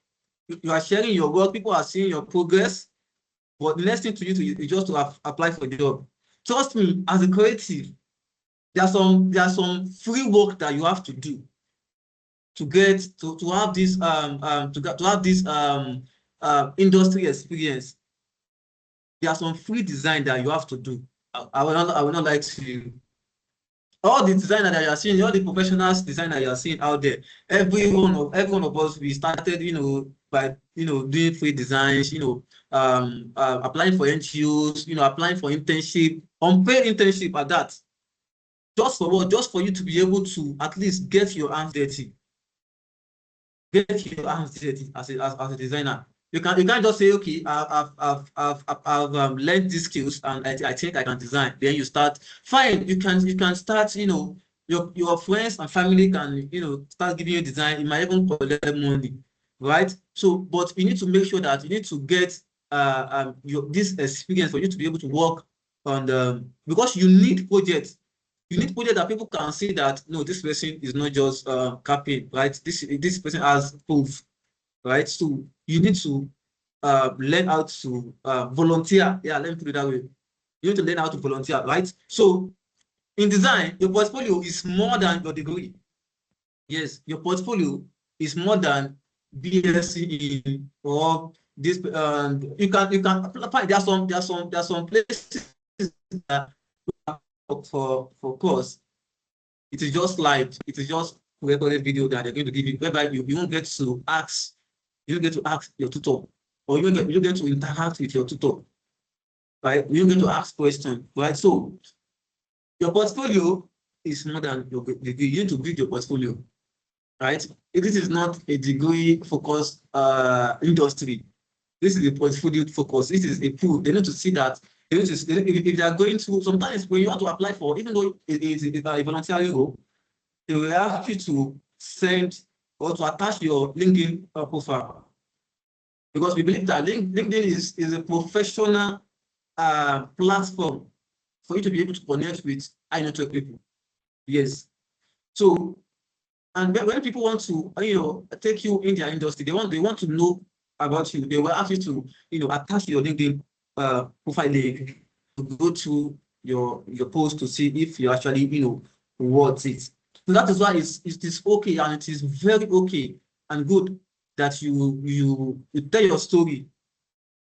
E: you are sharing your work, people are seeing your progress. But the next thing to you is just to apply for the job. Trust me, as a creative, there are some free work that you have to do to get to have this industry experience. There are some free design that you have to do. I will not lie to you. All the designer that you are seeing, all the professionals designer you are seeing out there, every one of us, we started, by doing free designs, applying for NGOs, applying for internship, unpaid internship at that. Just for what? Just for you to be able to at least get your hands dirty. Get your hands dirty as a designer. You can't just say, okay, I've learned these skills and I think I can design. Then you start. Fine, you can start. Your friends and family can start giving you design. You might even collect money, right? So, but you need to make sure that you need to get this experience for you to be able to work on because you need projects. You need projects that people can see that no, this person is not just copying, right? This person has proof, right? So you need to learn how to volunteer. Yeah, let me put it that way. You need to learn how to volunteer, right? So in design, your portfolio is more than your degree. Yes, your portfolio is more than BSc in or this. You can apply. There are some places that for course. It is just live. It is just recorded video that they're going to give you, whereby you won't get to ask. You don't get to ask your tutor, or you don't get to interact with your tutor, right? You don't get to ask questions, right? So your portfolio is more than your degree. You need to build your portfolio, right? This is not a degree focused industry. This is a portfolio focus. This is a pool. They need to see that. If they are going to, sometimes when you want to apply for, even though it is a voluntary role, they will ask you to send or to attach your LinkedIn profile, because we believe that LinkedIn is a professional platform for you to be able to connect with high network people. Yes. So And when people want to, take you in their industry, they want to know about you. They will ask you to, attach your LinkedIn profile link to go to your post to see if you actually, worth it. So that is why it is okay, and it is very okay and good that you tell your story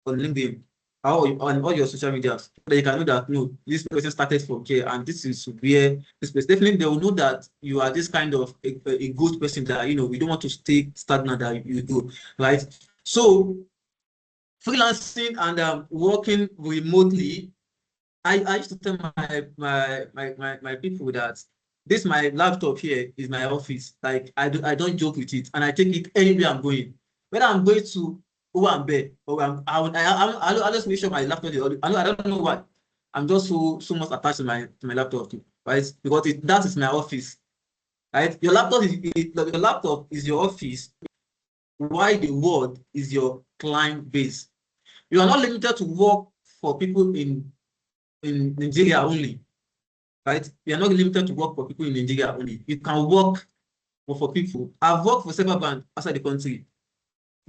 E: on LinkedIn or on all your social media, so that you can know that no, this person started from here, and this is where this person. Definitely, they will know that you are this kind of a good person that we don't want to stay stagnant, that you do, right? So freelancing and working remotely, I used to tell my people that this my laptop here is my office. Like I don't joke with it, and I take it anywhere I'm going. Whether I'm going to Owambe or I just make sure my laptop is. I don't know why. I'm just so much attached to my laptop, right? Because that is my office, right? Your laptop is your office. Why the world is your client base. You are not limited to work for people in Nigeria only, right? You are not limited to work for people in Nigeria only. You can work for people. I've worked for several banks outside the country.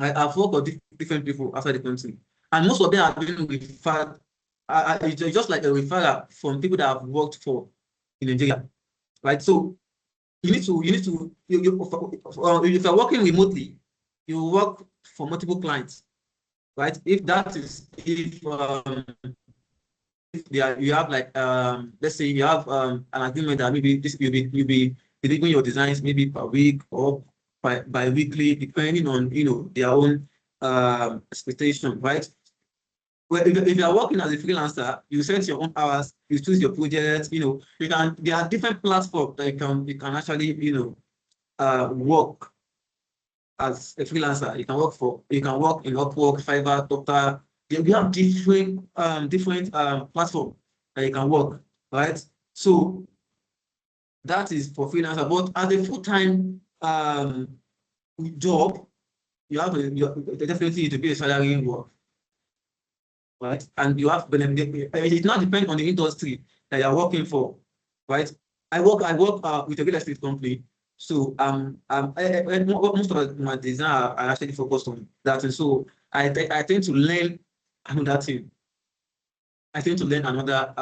E: I've worked for different people outside the country, and most of them have been referred. It's just like a referral from people that have worked for in Nigeria, right? So if you're working remotely, you work for multiple clients, right? If you have like let's say you have an agreement that maybe you'll be delivering your designs maybe per week or by weekly, depending on their own expectation, right? Well, if you are working as a freelancer, you set your own hours, you choose your projects, there are different platforms that you can actually work as a freelancer. You can work in Upwork, Fiverr, Doctor. We have different platforms that you can work, right? So that is for freelancer. But as a full-time job, you definitely need to be a salary work, right? And you have benefit. It not depend on the industry that you're working for, right? I work with a real estate company. So most of my design are actually focused on that. And so I tend to learn another thing. I tend to learn another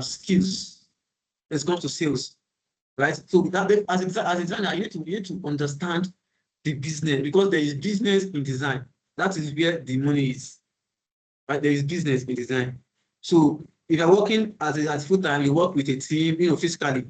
E: skills. It's comes to sales, right? So that as a designer, you need to understand the business, because there is business in design. That is where the money is, right? There is business in design. So if you're working as full time, you work with a team, physically.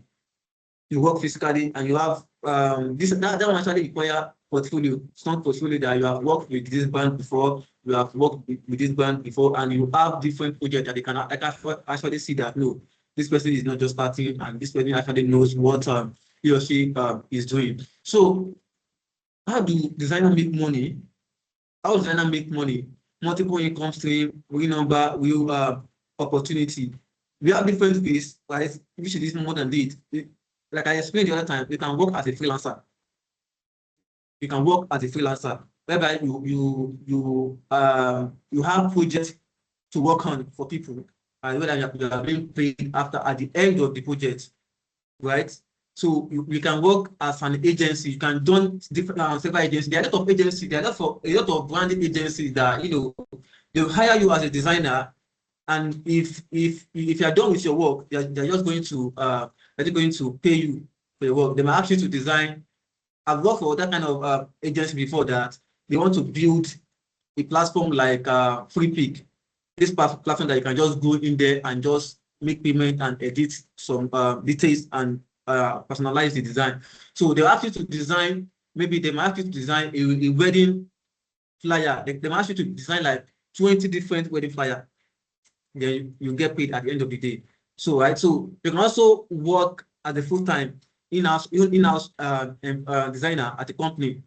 E: You work physically, and you have that will actually require portfolio, strong portfolio, that you have worked with this brand before, you have worked with this brand before, and you have different projects that they can actually see that no, this person is not just starting, and this person actually knows what he or she is doing. So how do designer make money? How does designer make money? Multiple income stream, real number, real opportunity. We have different ways, right? Which is more than it. Like I explained the other time, you can work as a freelancer. You can work as a freelancer, whereby you have projects to work on for people, and whether you are being paid after at the end of the project, right? So you can work as an agency. You can join different several agencies. There are a lot of agencies. There are a lot of branding agencies that they'll hire you as a designer, and if you are done with your work, they're just going to pay you for your work. They might ask you to design. I've worked for that kind of agency before, that they want to build a platform like FreePick. This platform that you can just go in there and just make payment and edit some details and personalize the design. So they'll ask you to design, maybe they might ask you to design a wedding flyer. They might ask you to design like 20 different wedding flyer. Then you get paid at the end of the day. So right, so you can also work as a full-time in-house designer at a company,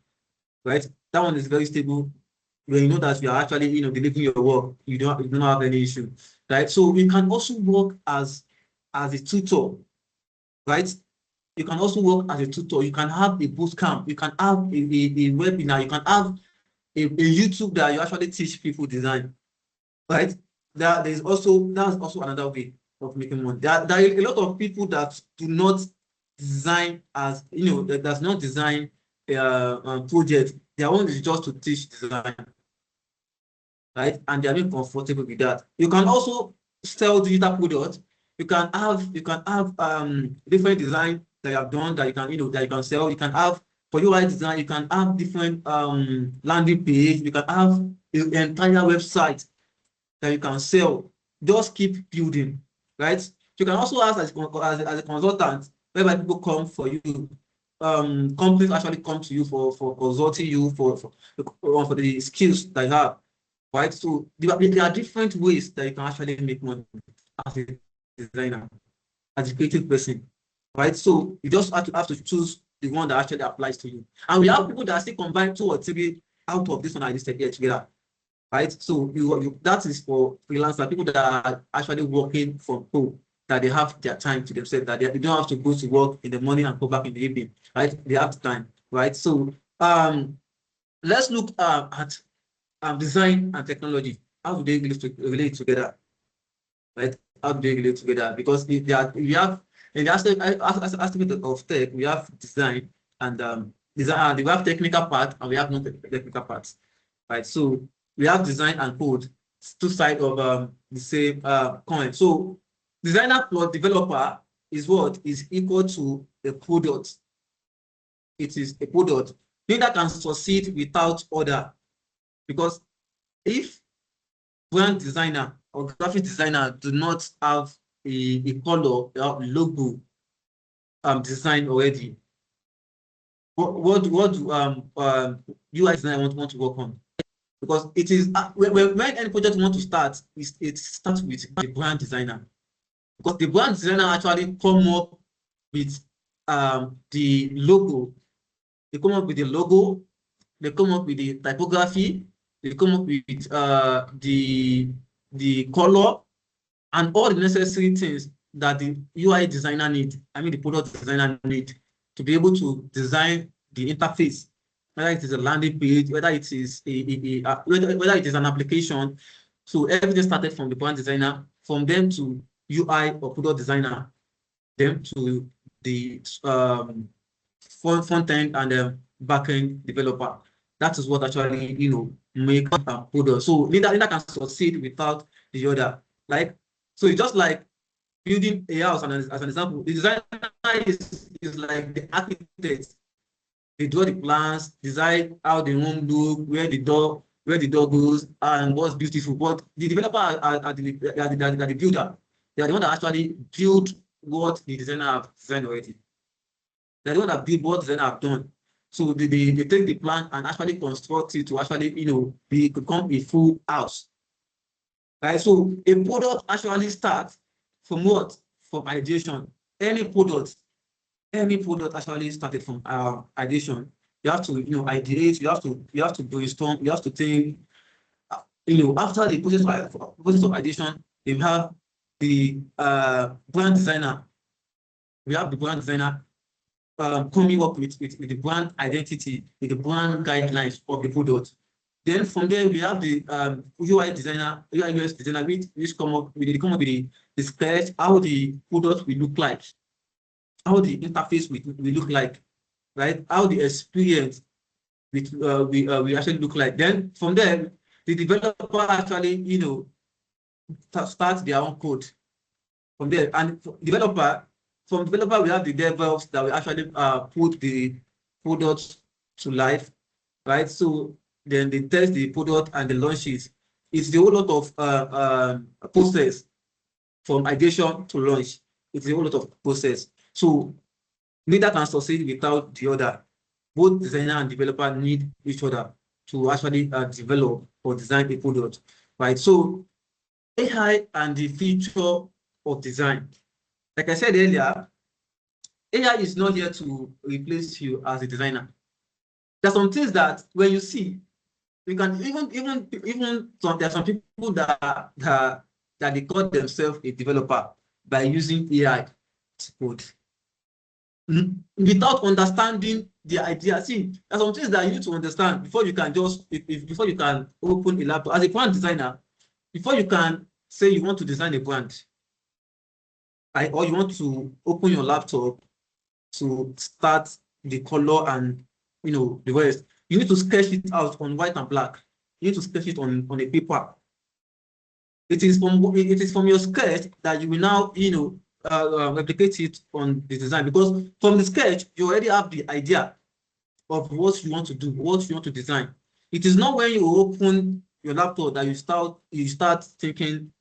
E: right? That one is very stable. When you know that you are actually delivering your work, you don't have any issue, right? So you can also work as a tutor, right? You can also work as a tutor. You can have a boot camp. You can have a webinar. You can have a YouTube that you actually teach people design, right? That's also another way of making money. There are a lot of people that do not design as, that does not design project. Their own is just to teach design, right? And they are being comfortable with that. You can also sell digital products. You can have different design that you have done that you can that you can sell. You can have for UI design. You can have different landing page. You can have an entire website that you can sell. Just keep building, right? You can also ask as a consultant, whereby people come for you. Companies actually come to you for consulting you for the skills that you have, right? So there are different ways that you can actually make money as a designer, as a creative person, right? So you just have to choose the one that actually applies to you. And we have people that still combine 2 or 3 out of this one I listed here together, right? So that is for freelancer, people that are actually working from home, that they have their time to themselves, that they don't have to go to work in the morning and go back in the evening, right? They have time, right? So let's look at design and technology. How do they relate together, right? How do they relate together? Because we have in the aspect of tech, we have design and design. We have technical part and we have non-technical parts, right? So we have design and code, 2 sides of the same coin. So designer plus developer is what is equal to a product. It is a product. Neither can succeed without other, because if brand designer or graphic designer do not have a color logo design already, what do UI designer want to work on? Because it is when any project want to start, it starts with the brand designer, because the brand designer actually come up with the logo. They come up with the logo, they come up with the typography, they come up with the color and all the necessary things that the UI designer need, the product designer need to be able to design the interface, whether it is a landing page, whether it is whether it is an application. So everything started from the brand designer, from them to UI or product designer, them to the front end and back end developer. That is what actually make a product. So neither can succeed without the other. Like, so it's just like building a house, and as an example, the designer is like the architect. They draw the plans, decide how the room look, where the door goes, and what's beautiful. But the developer are the builder. They are the one that actually build what the designer have designed already. They're the one that build what the designer have done. So they take the plan and actually construct it to actually become a full house. Right? So a product actually starts from what? From ideation. Any product actually started from ideation. You have to ideate, you have to brainstorm, you have to think. After the process of ideation, you have the brand designer. We have the brand designer coming up with the brand identity, with the brand guidelines of the product. Then from there we have the UI designer, UI UX designer, which come up with the sketch, how the product will look like, how the interface will look like, right? How the experience we actually look like. Then from there, the developer actually start their own code from there. And from developer we have the DevOps that will actually put the product to life, right? So then they test the product and they launch it. It's a whole lot of process from ideation to launch. It's a whole lot of process. So neither can succeed without the other. Both designer and developer need each other to actually develop or design a product, right? So AI and the future of design. Like I said earlier, AI is not here to replace you as a designer. There are some things that when you see, you can even there are some people that they call themselves a developer by using AI to code without understanding the idea. See, there are some things that you need to understand before you can before you can open a laptop. As a brand designer, before you can say you want to design a brand, or you want to open your laptop to start the color and the rest. You need to sketch it out on white and black. You need to sketch it on a paper. It is from your sketch that you will now replicate it on the design, because from the sketch you already have the idea of what you want to do, what you want to design. It is not when you open your laptop that you start thinking,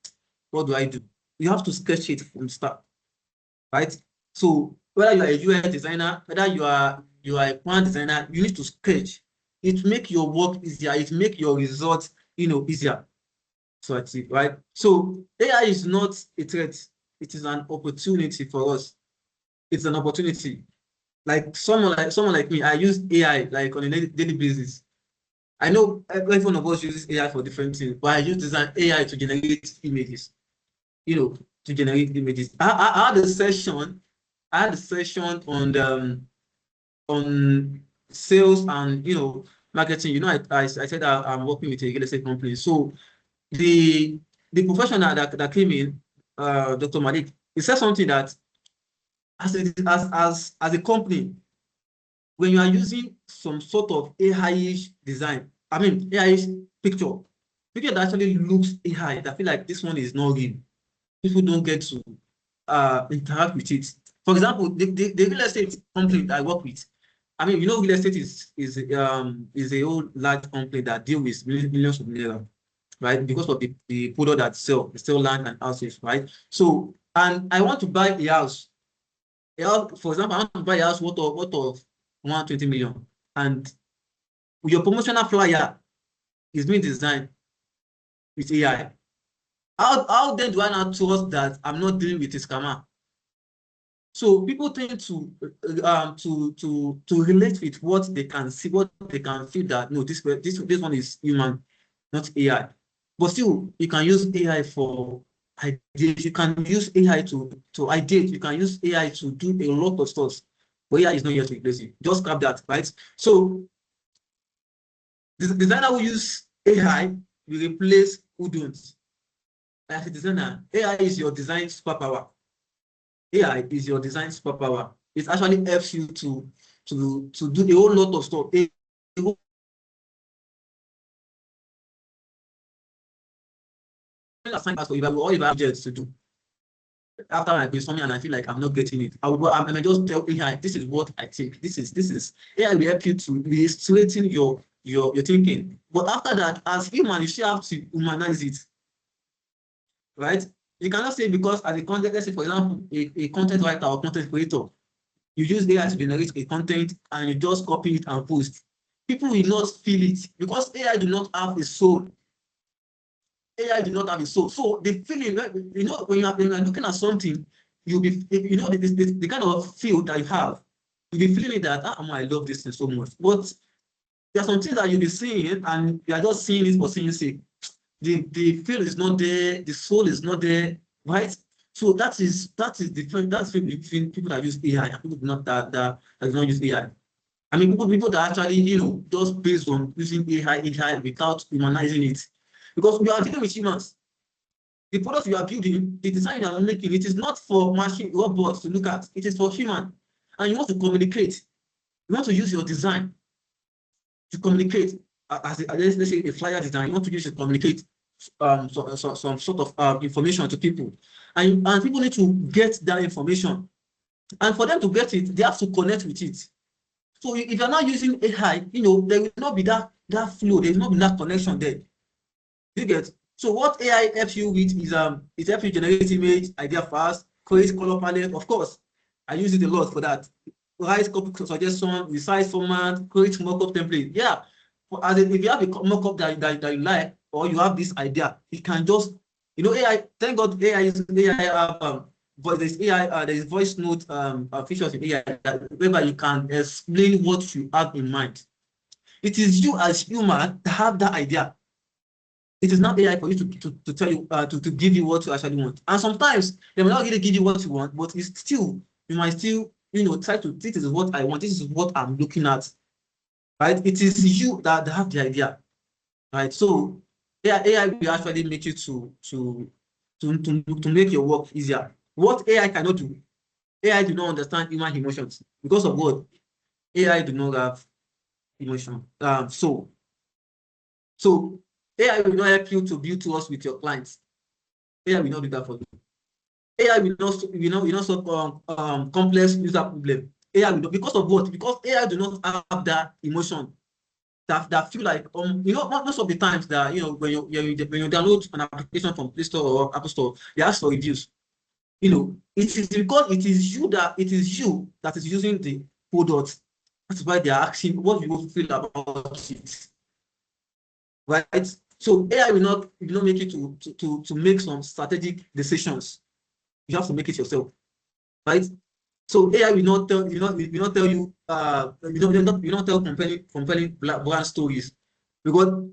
E: what do I do? You have to sketch it from the start, right? So whether you are a UI designer, whether you are a plant designer, you need to sketch. It make your work easier. It make your results easier. So that's it, right? So AI is not a threat. It is an opportunity for us. It's an opportunity. Like someone like me, I use AI like on a daily basis. I know every one of us uses AI for different things, but I use design AI to generate images. To generate images. I had a session. I had a session on sales and marketing. I said I'm working with a real estate company. So the professional that came in, Dr. Malik, he said something that as a company, when you are using some sort of AI-ish design, I mean AI-ish picture that actually looks AI, I feel like this one is not real. People don't get to interact with it. For example, the real estate company I work with, I mean, real estate is a whole large company that deal with millions of naira, right? Because of the product that sell land and houses, right? So, and I want to buy a house. For example, I want to buy a house worth of 120 million, and your promotional flyer is being designed with AI. How then do I now trust that I'm not dealing with a scammer? So people tend to relate with what they can see, what they can feel, that no, this one is human, not AI. But still, you can use AI for ideas. You can use AI to ideate. You can use AI to do a lot of stuff. But AI is not here to replace you. Just grab that, right? So the designer who use AI will replace who don't. As a designer, AI is your design superpower. AI is your design superpower. It actually helps you to do a whole lot of stuff. Assign task for you, or if I have projects to do. After I brainstorming and I feel like I'm not getting it, I may just tell AI, this is what I think. This is AI will help you to straighten your thinking. But after that, as human, you still have to humanize it, right? You cannot say, because as a content, let's say for example, a content writer or content creator, you use AI to generate a content and you just copy it and post. People will not feel it because AI do not have a soul. AI do not have a soul. So the feeling, when you are looking at something, you'll be, the kind of feel that you have, you'll be feeling that, I love this thing so much. But there are some things that you'll be seeing and you are just seeing it for seeing sake. The feel is not there, the soul is not there, right? So that is different. That's between people that use AI and people not that do not use AI. I mean, people that actually, just based on using AI without humanizing it. Because we are dealing with humans. The products you are building, the design you are making, it is not for machine robots to look at. It is for human. And you want to communicate. You want to use your design to communicate. Let's say a flyer design, you want to use it to communicate some sort of information to people. And people need to get that information. And for them to get it, they have to connect with it. So if you're not using AI, there will not be that flow, there will not be that connection there. You get? So what AI helps you with is it helps you generate image, idea fast, create color palette. Of course, I use it a lot for that. Write copy suggestion, resize format, create mockup template. Yeah. If you have a mockup that you like, or you have this idea, you can just, AI, thank God AI have there's AI, there's voice note features in AI whereby you can explain what you have in mind. It is you as human that have that idea. It is not AI for you to tell you to give you what you actually want. And sometimes they may not really give you what you want, but it's still, you might still try to, this is what I want, this is what I'm looking at, right? It is you that have the idea, right? So AI will actually make you to make your work easier. What AI cannot do, AI do not understand human emotions because of what? AI do not have emotion. So AI will not help you to build trust with your clients. AI will not do that for you. AI will not solve complex user problem. AI will not, because of what? Because AI do not have that emotion that feel like most of the times that when you download an application from Play Store or Apple Store, they ask for reviews. It is because it is you that is using the product. That's why they are asking what you feel about it, right? So AI will not make you to make some strategic decisions. You have to make it yourself, right? So AI will not tell tell you will not tell compelling brand stories, because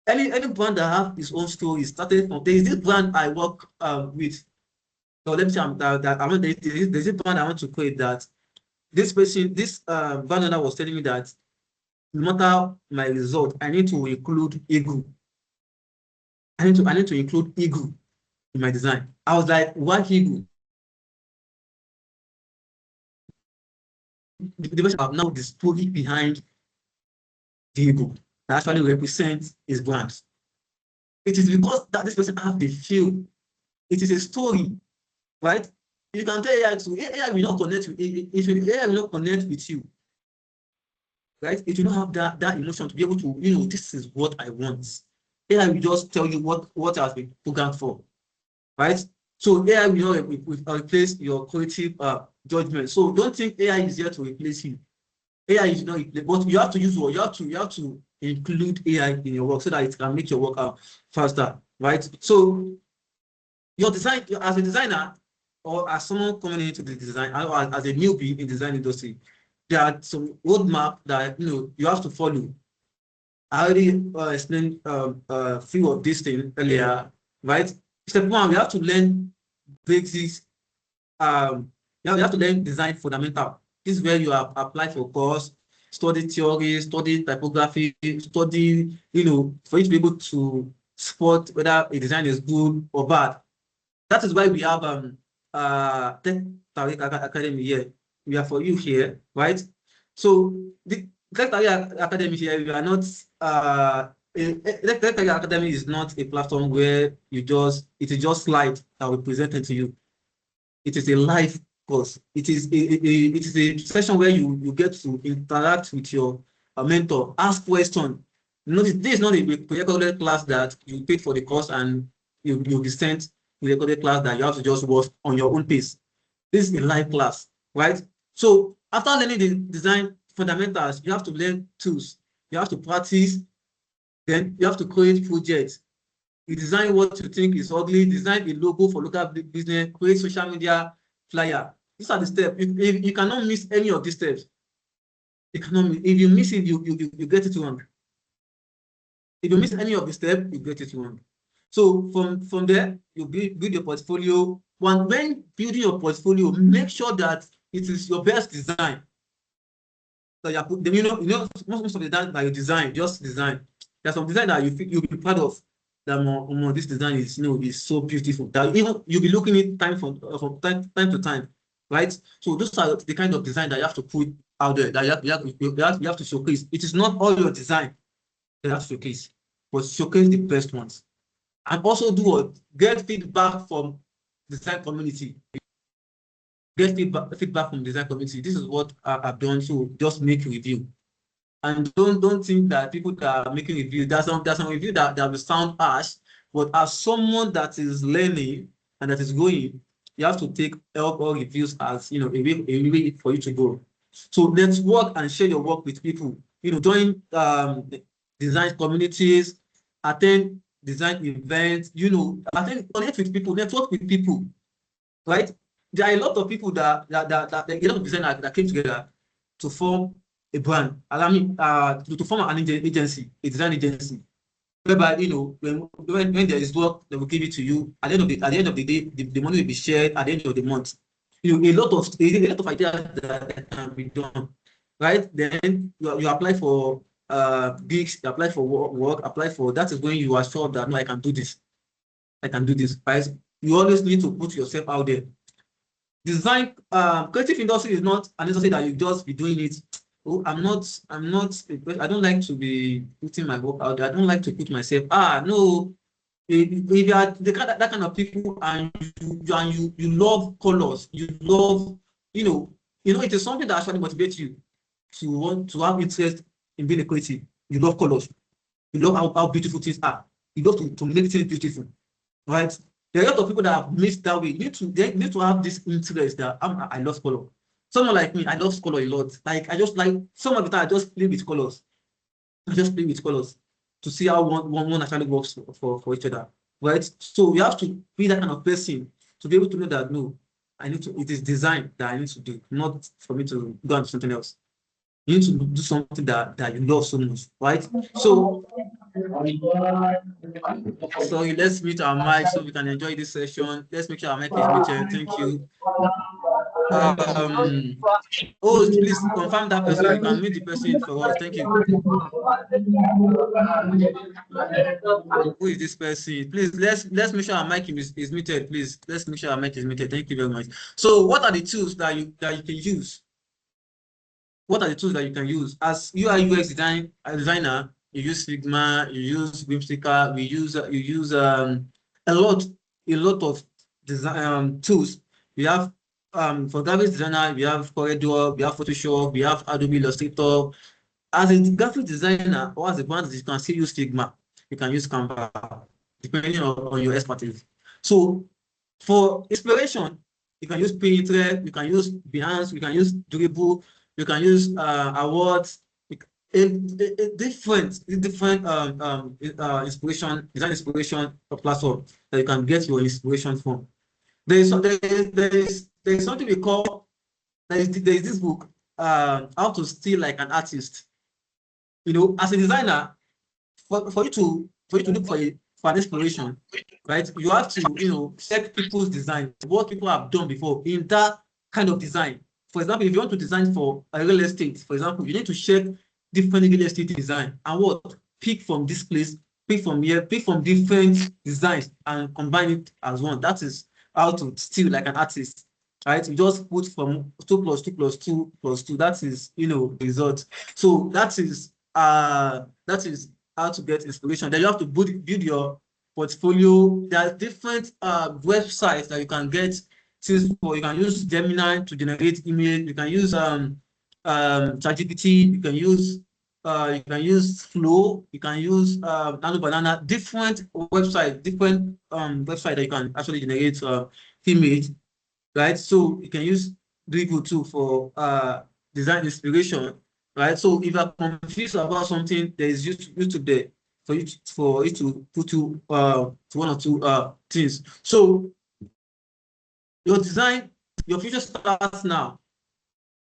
E: any brand that have its own story started from, there is this brand I work with. So let me say that I want there's a brand I want to create that this brand owner was telling me that no matter my result, I need to include ego. I need to include ego in my design. I was like, why ego? The person have now the story behind the ego that actually represents his brand. It is because that this person have the feel. It is a story, right? You can tell AI to AI will not connect with AI will not connect with you, right? It will not have that emotion to be able to, this is what I want. AI will just tell you what has been programmed for, right? So AI will not replace your creative judgment. So don't think AI is here to replace you. AI is not, but you have to use what you have to include AI in your work so that it can make your work out faster, right? So your design as a designer or as someone coming into the design or as a newbie in design industry, there are some roadmap that you have to follow. I already explained a few of these things earlier, right? Step one, we have to learn basics. You have to learn design fundamental. This is where you apply for course, study theory, study typography, study, for you to be able to spot whether a design is good or bad. That is why we have TekTariq Academy here. We are for you here, right? So the TekTariq Academy here, we are not TekTariq Academy is not a platform where it is just slide that we presented to you. It is a live course. It is a session where you get to interact with your mentor, ask questions. Notice this is not a recorded class that you paid for the course and you'll be sent to a recorded class that you have to just watch on your own pace. This is a live class, right? So after learning the design fundamentals, you have to learn tools. You have to practice. Then you have to create projects. You design what you think is ugly, design a logo for local business, create social media flyer. These are the steps. You cannot miss any of these steps. You cannot miss. If you miss it, you get it wrong. If you miss any of the steps, you get it wrong. So from there, you build your portfolio. When building your portfolio, make sure that it is your best design. So most of the time that you design, just design. There's some design that you'll be proud of. That this design is so beautiful that even you'll be looking at time from time to time, right? So those are the kind of design that you have to put out there, that you have to showcase. It is not all your design that you have to showcase, but showcase the best ones. And also do what? Get feedback from design community. Get feedback from design community. This is what I've done. So just make review. And don't think that people that are making reviews, there's some review that will sound harsh, but as someone that is learning and that is going, you have to take all reviews as a way for you to go. So network and share your work with people. Join design communities, attend design events. Connect with people, network with people, right? There are a lot of people that a lot of designers that came together to form a brand. Allow me to form an agency, a design agency, whereby when there is work, they will give it to you. At the end of the day, the money will be shared at the end of the month. A lot of ideas that can be done, right? Then you apply for gigs, you apply for work, apply for that is when you are sure that no, I can do this, right? You always need to put yourself out there. design, creative industry is not an industry that you just be doing it. Oh, I'm not, I don't like to be putting my work out there. I don't like to put myself, no. If you are that kind of people and you love colors, you love, it is something that actually motivates you to want to have interest in being a creative. You love colors. You love how beautiful things are. You love to make things beautiful, right? There are a lot of people that have missed that way. They need to have this interest that I love color. Someone like me, I love color a lot. Like I just like some of the time I just play with colors. I just play with colors to see how one actually works for each other, right? So you have to be that kind of person to be able to know that no, it is design that I need to do, not for me to go and do something else. You need to do something that you love so much, right? So sorry, let's mute our mic so we can enjoy this session. Let's make sure our mic is muted. Thank you. Oh, please confirm that person. You can mute the person for us. Thank you. Who is this person? Please let's make sure our mic is muted. Please let's make sure our mic is muted. Thank you very much. So, what are the tools that you can use? What are the tools that you can use as UI UX designer? You use Figma, you use Whimsical, you use a lot of design tools. We have for graphic designer, we have Corridor, we have Photoshop, we have Adobe Illustrator. As a graphic designer or as a brand, you can still use Figma. You can use Canva, depending on your expertise. So for inspiration, you can use Pinterest, you can use Behance, you can use Dribble, you can use awards, different inspiration, design inspiration platform that you can get your inspiration from. There is something we call, there is this book, How to Steal Like an Artist. As a designer, for you to look for an inspiration, right? You have to check people's design, what people have done before in that kind of design. For example, if you want to design for a real estate, for example, you need to check different real estate design and what pick from this place, pick from here, pick from different designs and combine it as one. That is how to steal like an artist, right? You just put from 2 plus 2 plus 2 plus 2. That is the result. So that is how to get inspiration. Then you have to build your portfolio. There are different websites that you can get things for. You can use Gemini to generate email. You can use ChatGPT. You can use Flow. You can use Nano Banana. Different website that you can actually generate image, right? So you can use Dribble too for design inspiration, right? So if you're confused about something, there is YouTube there for you to put you to one or two things. So your design, your future starts now.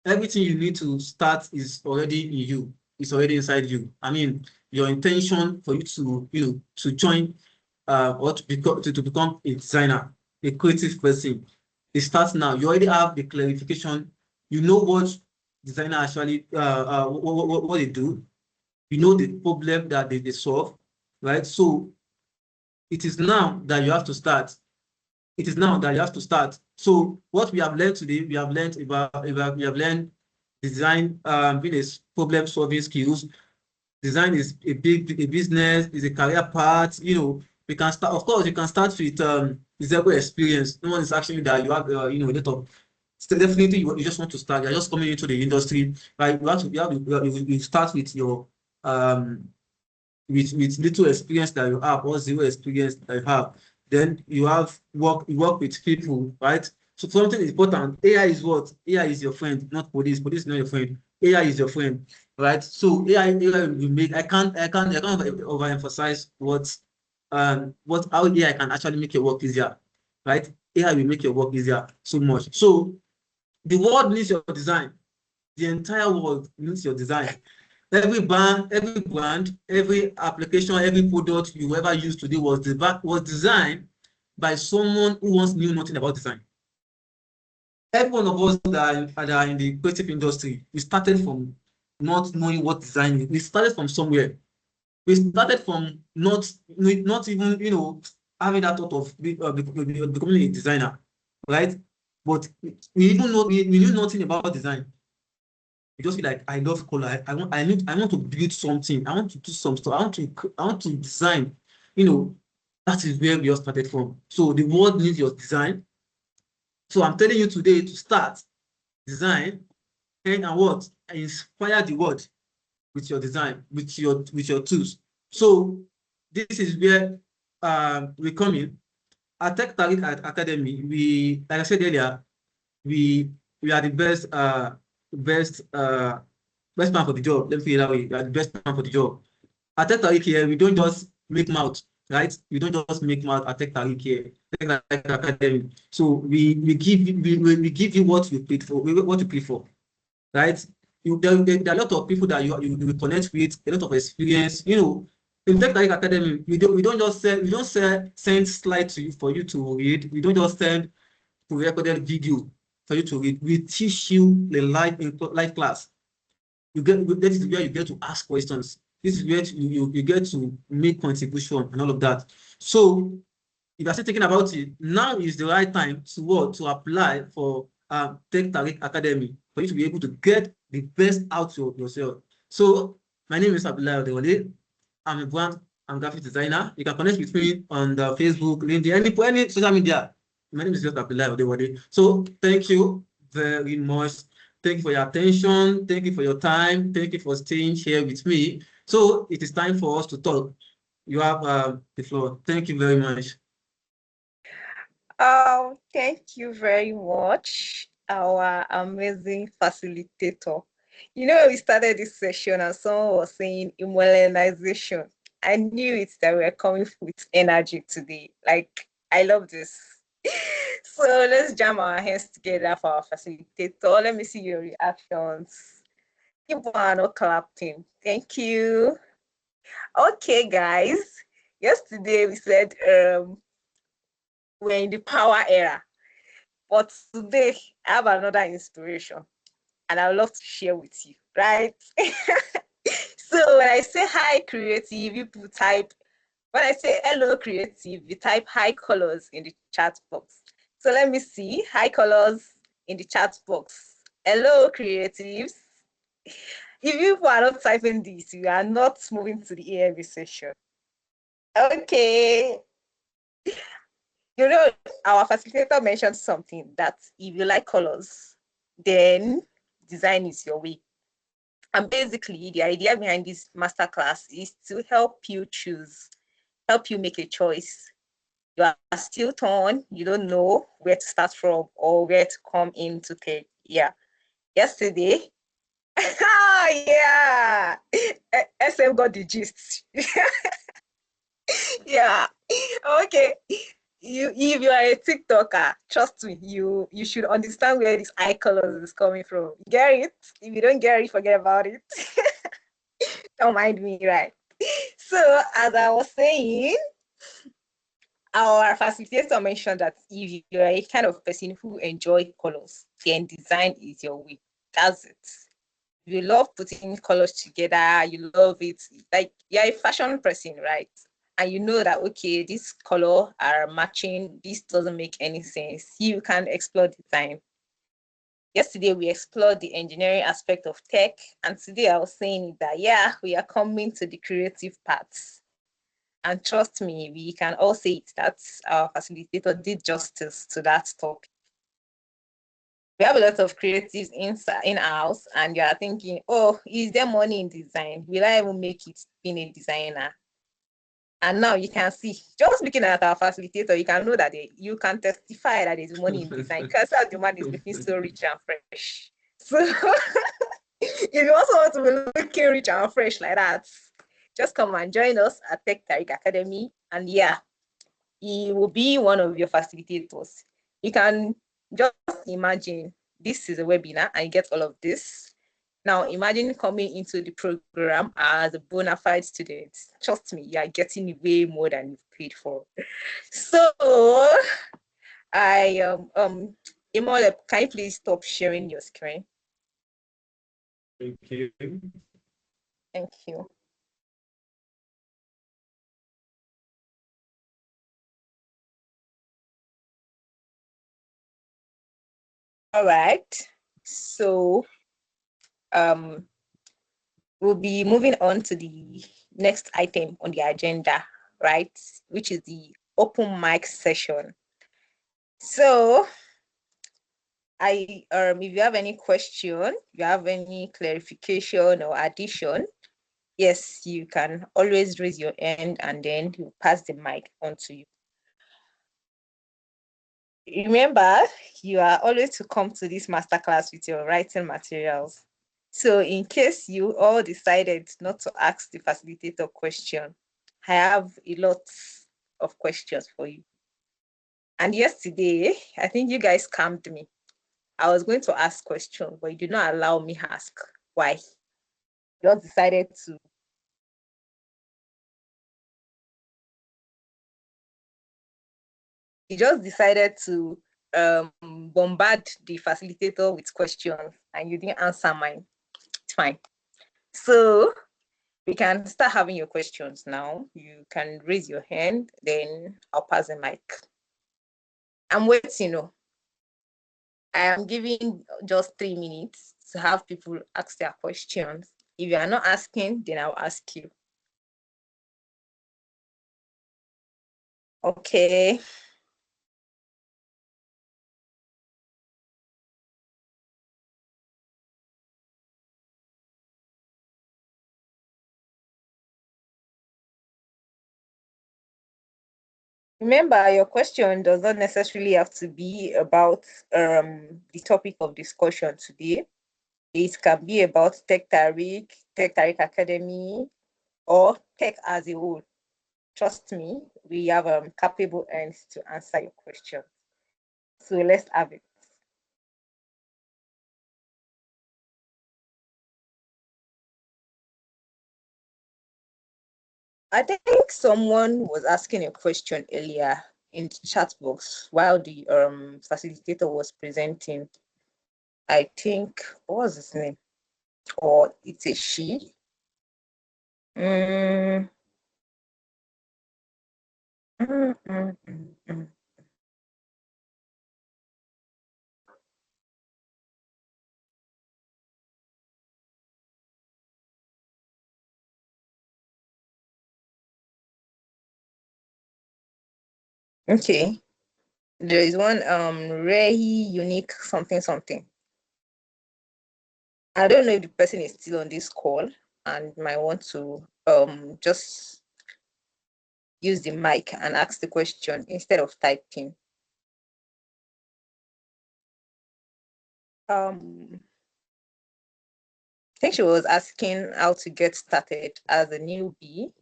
E: Everything you need to start is already in you. It's already inside you. I mean, your intention for you to join or to become a designer, a creative person, it starts now. You already have the clarification. You know what designer actually what they do. You know the problem that they solve, right? So it is now that you have to start. It is now that you have to start. So what we have learned today, we have learned design, being a problem solving skills. Design is a business, is a career path. We can start. Of course, you can start with zero experience. No one is actually that you have a lot of. So definitely, you just want to start. You're just coming into the industry, right? You start with your with little experience that you have or zero experience that you have. Then you work with people, right? So something important. AI is what? AI is your friend, not police. Police is not your friend. AI is your friend, right? So AI will make. I can't overemphasize how AI can actually make your work easier, right? AI will make your work easier so much. So the world needs your design. The entire world needs your design. Every brand, every application, every product you ever used today was designed by someone who once knew nothing about design. Every one of us that are in the creative industry, we started from not knowing what design is. We started from somewhere. We started from not even having that thought of becoming a designer, right? but we knew nothing about design. You just feel like I love color. I want to build something. I want to do some stuff. I want to design. You know, that is where we all started from. So the world needs your design. So I'm telling you today to start design and what inspire the world with your design, with your tools. So this is where we come in. At TekTariq Academy, we, like I said earlier, we are the best best man for the job. Let me put it that way. We are the best man for the job. At TekTariq here, we don't just make mouth, right? We don't just make mouth at TekTariq here, TekTariq Academy. So we give you what you paid for, what you pay for, right? There are a lot of people that you connect with, a lot of experience. You know, in TekTariq Academy, we don't just send slides to you for you to read. We don't just send pre-recorded video for you to read. We teach you the live class. That is where you get to ask questions. This is where you get to make contribution and all of that. So if you're still thinking about it, now is the right time to what? To apply for TekTariq Academy for you to be able to get the best out of yourself. So my name is Abdullah Odewale. I'm a brand and graphic designer. You can connect with me on the Facebook, LinkedIn, any social media. My name is just Abdullah Odewale. So thank you very much. Thank you for your attention. Thank you for your time. Thank you for staying here with me. So it is time for us to talk. You have the floor. Thank you very much.
A: Thank you very much, our amazing facilitator. You know, we started this session and someone was saying immobilization. I knew it that we were coming with energy today. Like, I love this. So let's jam our hands together for our facilitator. Let me see your reactions. People are not clapping. Thank you. Okay, guys. Yesterday we said we're in the power era. But today, I have another inspiration, and I would love to share with you, right? So when I say hi, creative, people type, when I say hello, creative, you type hi colors in the chat box. So let me see, hi colors in the chat box. Hello, creatives. If you are not typing this, you are not moving to the AMV session. Okay. You know, our facilitator mentioned something that if you like colors, then design is your way. And basically, the idea behind this masterclass is to help you choose, help you make a choice. You are still torn, you don't know where to start from or where to come into tech. Yeah. Yesterday, yeah, SM got the gist. Yeah. Okay. If you are a TikToker, trust me, you should understand where this eye colors is coming from. Get it? If you don't get it, forget about it. Don't mind me, right? So as I was saying, our facilitator mentioned that if you're a kind of person who enjoy colors, then design is your way. That's it. You love putting colors together, you love it. Like you're a fashion person, right? And you know that, okay, this color are matching, this doesn't make any sense. You can explore design. Yesterday, we explored the engineering aspect of tech. And today I was saying that, yeah, we are coming to the creative parts. And trust me, we can all say it that our facilitator did justice to that topic. We have a lot of creatives in-house, and you are thinking, oh, is there money in design? Will I even make it being a designer? And now you can see, just looking at our facilitator, you can know that you can testify that there's money in design because the man is looking so rich and fresh. So if you also want to be looking rich and fresh like that, just come and join us at TekTariq Academy. And yeah, he will be one of your facilitators. You can just imagine this is a webinar and you get all of this. Now imagine coming into the program as a bona fide student. Trust me, you are getting way more than you've paid for. So Imole, can you please stop sharing your screen?
E: Thank you.
A: Thank you. All right. So we'll be moving on to the next item on the agenda, right? Which is the open mic session. So if you have any question, if you have any clarification or addition, yes, you can always raise your hand and then we'll pass the mic on to you. Remember, you are always to come to this masterclass with your writing materials. So in case you all decided not to ask the facilitator question, I have a lot of questions for you. And yesterday, I think you guys scammed me. I was going to ask questions, but you did not allow me ask. Why? You just decided to bombard the facilitator with questions and you didn't answer mine. It's fine. So we can start having your questions now. You can raise your hand, then I'll pass the mic. I'm waiting. I am giving just 3 minutes to have people ask their questions. If you are not asking, then I'll ask you. Okay. Remember, your question does not necessarily have to be about the topic of discussion today. It can be about TekTariq, TekTariq Academy, or tech as a whole. Trust me, we have capable hands to answer your question. So let's have it. I think someone was asking a question earlier in the chat box while the facilitator was presenting. I think, what was his name? Or it's a she. Okay. There is one Ray unique something something. I don't know if the person is still on this call and might want to just use the mic and ask the question instead of typing. I think she was asking how to get started as a newbie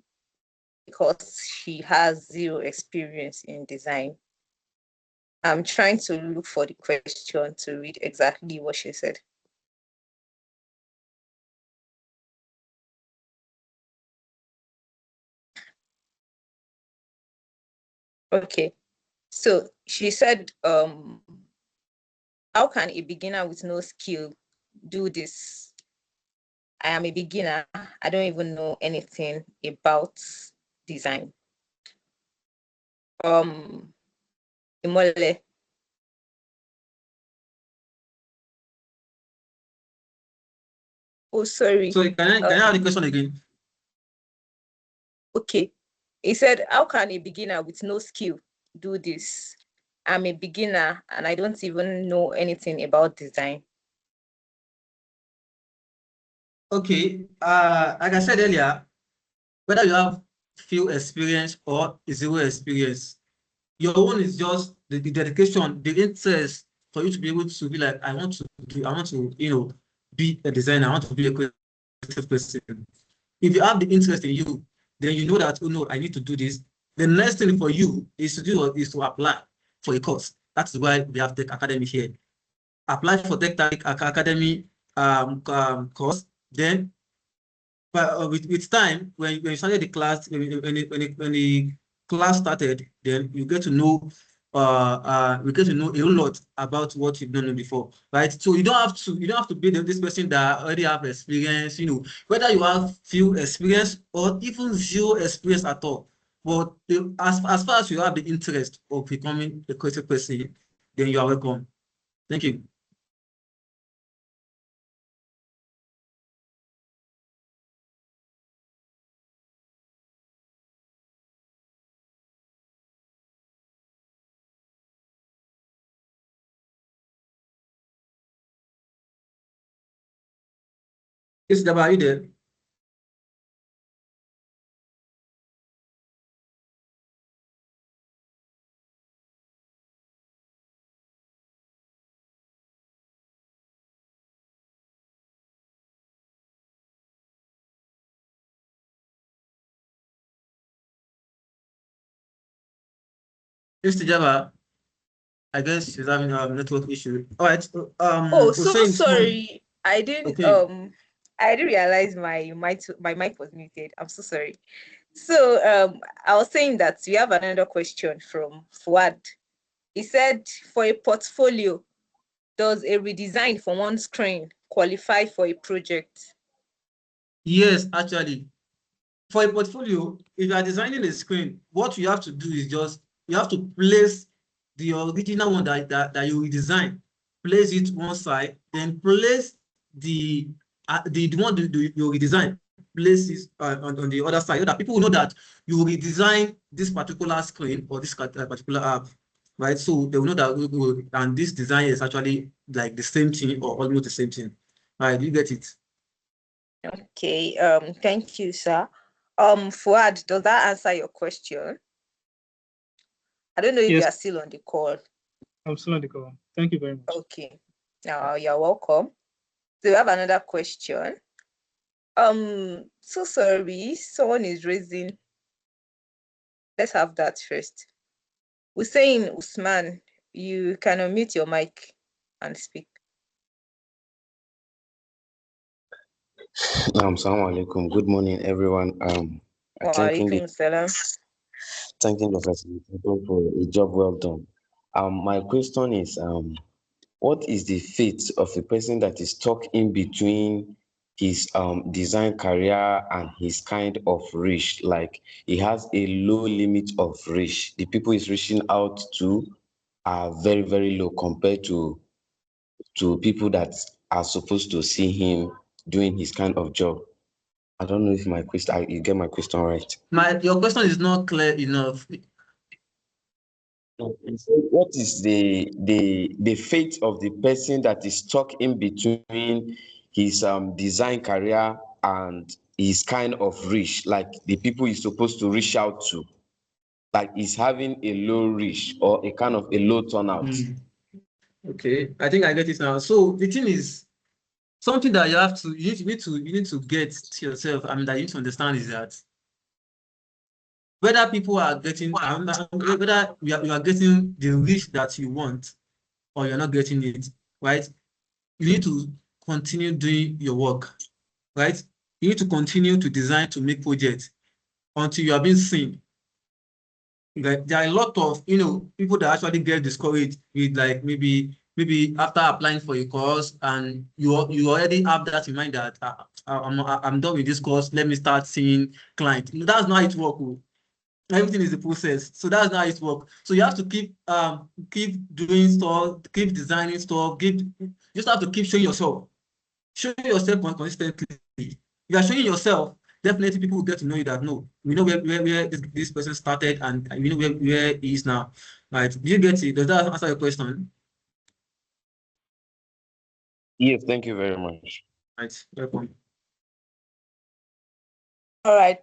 A: because she has zero experience in design. I'm trying to look for the question to read exactly what she said. Okay, so she said, how can a beginner with no skill do this? I am a beginner. I don't even know anything about design. Imole. Oh, sorry.
E: Sorry, can I have the question again?
A: Okay. He said, how can a beginner with no skill do this? I'm a beginner and I don't even know anything about design.
E: Okay, like I said earlier, whether you have few experience or zero experience, your own is just the dedication, the interest for you to be able to be like, I want to, be a designer, I want to be a creative person. If you have the interest in you, then you know that, oh no, I need to do this. The next thing for you is to do is to apply for a course. That's why we have Tech Academy here. Apply for TekTariq Academy course. Then with time, when you started the class, when the class started, then you get to know we get to know a lot about what you've done before, right? So you don't have to be this person that already have experience, whether you have few experience or even zero experience at all. But as far as you have the interest of becoming a creative person, then you are welcome. Thank you. Yes, Daba, are you there? Mr. Java, I guess she's having a network issue. All right.
A: Oh,
E: We're
A: so
E: saying
A: sorry. I didn't
E: okay.
A: realize my mic was muted. I'm so sorry. So I was saying that we have another question from Fuad. He said, for a portfolio, does a redesign for one screen qualify for a project?
E: Yes, actually, for a portfolio, if you are designing a screen, what you have to do is just you have to place the original one that you will design, place it one side, then place the one you redesign, place it on the other side, so that people will know that you redesign this particular screen or this particular app, right? So they will know that and this design is actually like the same thing or almost the same thing. Right? You get it?
A: Okay. Thank you, sir. Fuad, does that answer your question? I don't know if you are still on the call.
F: I'm still on the call. Thank you very much.
A: Okay. Now you're welcome. So we have another question. So sorry, someone is raising. Let's have that first. We're saying, Usman, you can unmute your mic and speak.
G: Assalamu alaikum. Good morning, everyone.
A: Wa
G: Thanking
A: alaikum salam.
G: the facilitator for a job well done. My question is, what is the fate of a person that is stuck in between his design career and his kind of reach? Like he has a low limit of reach. The people he's reaching out to are very, very low compared to people that are supposed to see him doing his kind of job. I don't know if you get my question right.
E: Your question is not clear enough.
G: What is the fate of the person that is stuck in between his design career and his kind of reach, like the people he's supposed to reach out to, like he's having a low reach or a kind of a low turnout?
E: Okay, I think I get it now. So the thing is, something that you need to get to yourself. I mean, that you need to understand is that whether people are getting, whether you are getting the reach that you want or you're not getting it, right? You need to continue doing your work, right? You need to continue to design, to make projects until you are being seen. Like there are a lot of people that actually get discouraged with, like, maybe after applying for a course and you already have that in mind that I'm done with this course, let me start seeing clients. That's not how it works. Everything is a process, so that's not how it works. So you have to keep doing stuff, keep designing stuff, just have to keep showing yourself. Show yourself consistently. If you are showing yourself, definitely people will get to know you, that no, we know where this person started and we know where he is now. Right? Do you get it? Does that answer your question?
G: Yes, thank you very much.
E: Right. Welcome.
A: All right.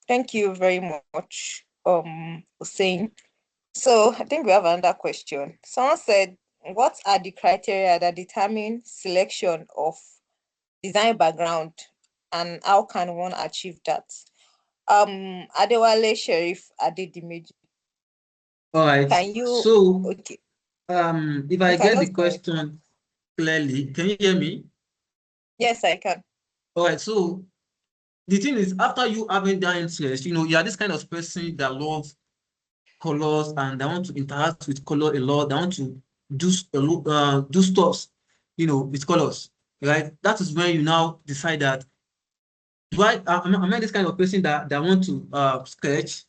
A: Thank you very much, Hussein. So I think we have another question. Someone said, what are the criteria that determine selection of design background and how can one achieve that? Adewale Sheriff Adedimeji.
E: All right.
A: Can you
E: okay. If I get the
A: just
E: question clearly, can you hear me?
A: Yes, I can.
E: All right. So the thing is, after you having that interest, you are this kind of person that loves colors and they want to interact with color a lot. They want to do stuff, with colors, right? That is when you now decide that am I this kind of person that want to sketch,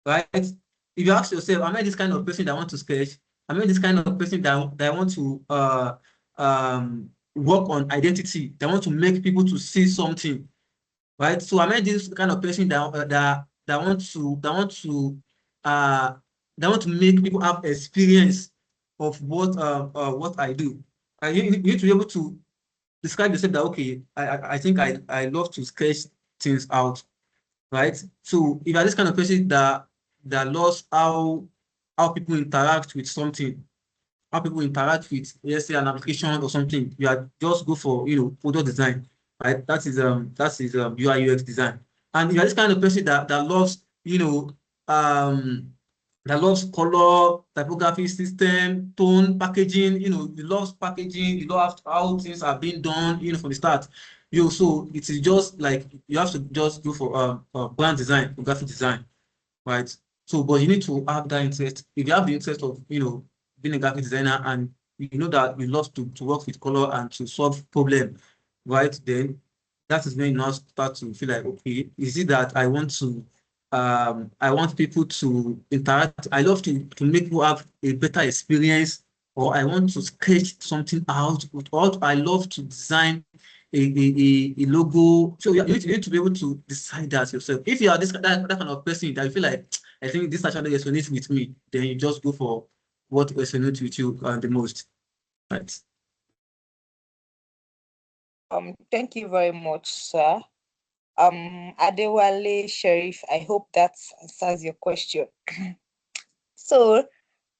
E: right? If you ask yourself, am I this kind of person that want to sketch? Am I this kind of person that want to work on identity? That want to make people to see something, right? So am I this kind of person that want to make people have experience of what I do? You need to be able to describe yourself that, okay, I think I love to sketch things out, right? So if you're this kind of person that loves how people interact with something, how people interact with, let's say, an application or something, you are just go for, product design, right? That is UI UX design. And if you're this kind of person that loves, that loves color, typography system, tone, packaging, you love packaging, you love how things are being done, from the start. So it is just like you have to just go for brand design, graphic design, right? So, but you need to have that interest. If you have the interest of, being a graphic designer, and you know that you love to work with color and to solve problem, right? Then that is when you now start to feel like, okay, is it that I want people to interact. I love to make people have a better experience, or I want to sketch something out, or I love to design a logo. So you need to be able to decide that yourself. If you are that kind of person that you feel like, I think this actually resonates with me, then you just go for what resonates with you the most, right?
A: Thank you very much, sir. Adewale Sharif, I hope that answers your question. So,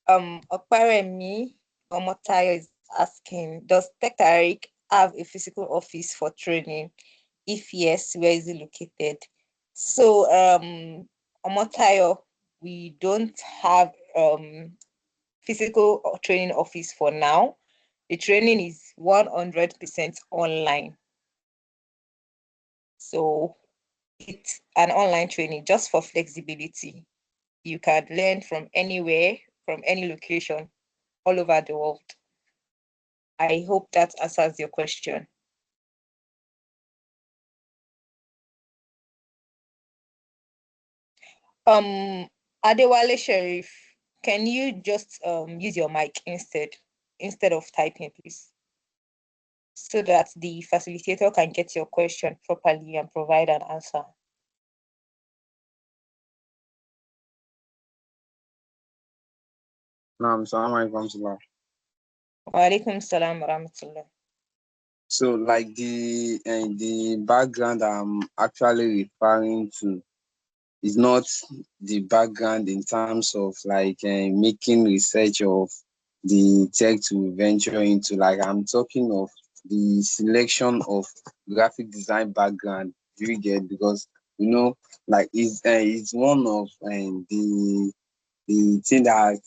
A: Okparemi Omotayo is asking, does TekTariq have a physical office for training? If yes, where is it located? So, Omotayo, we don't have physical training office for now. The training is 100% online. So it's an online training just for flexibility. You can learn from anywhere, from any location, all over the world. I hope that answers your question. Adewale Sharif, can you just use your mic instead of typing, please, so that the facilitator can get your question properly and provide an answer?
H: Naam, Assalamu alaikum.
A: Wa alaikum salam wa rahmatullah.
H: So, like the background I'm actually referring to is not the background in terms of like making research of the tech to venture into. Like, I'm talking of the selection of graphic design background you get, because like it's one of the thing that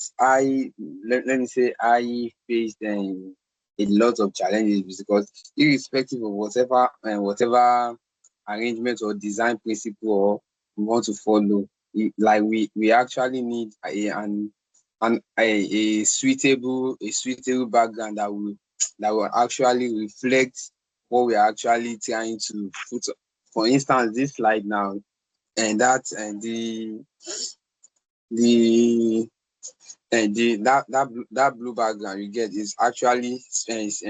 H: let me say I faced a lot of challenges, because irrespective of whatever arrangement or design principle we want to follow, like we actually need a suitable background that will actually reflect what we're actually trying to put. For instance, this slide now, and the that blue background you get is actually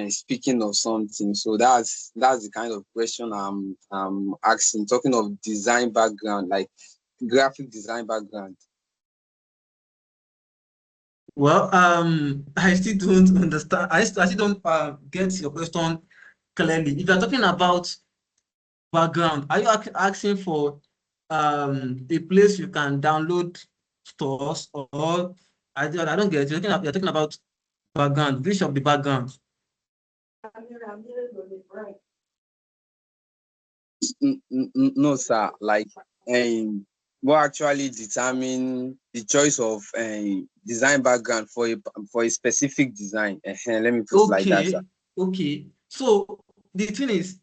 H: speaking of something. So that's the kind of question I'm asking, talking of design background, like graphic design background.
E: Well, I still don't understand. I still don't get your question clearly. If you're talking about background, are you asking for a place you can download stores, or I don't get it. You're talking about background, which of the background?
H: No, sir. Like, what actually determine the choice of design background for a specific design? Let me put it like that, sir.
E: Okay. So the thing is,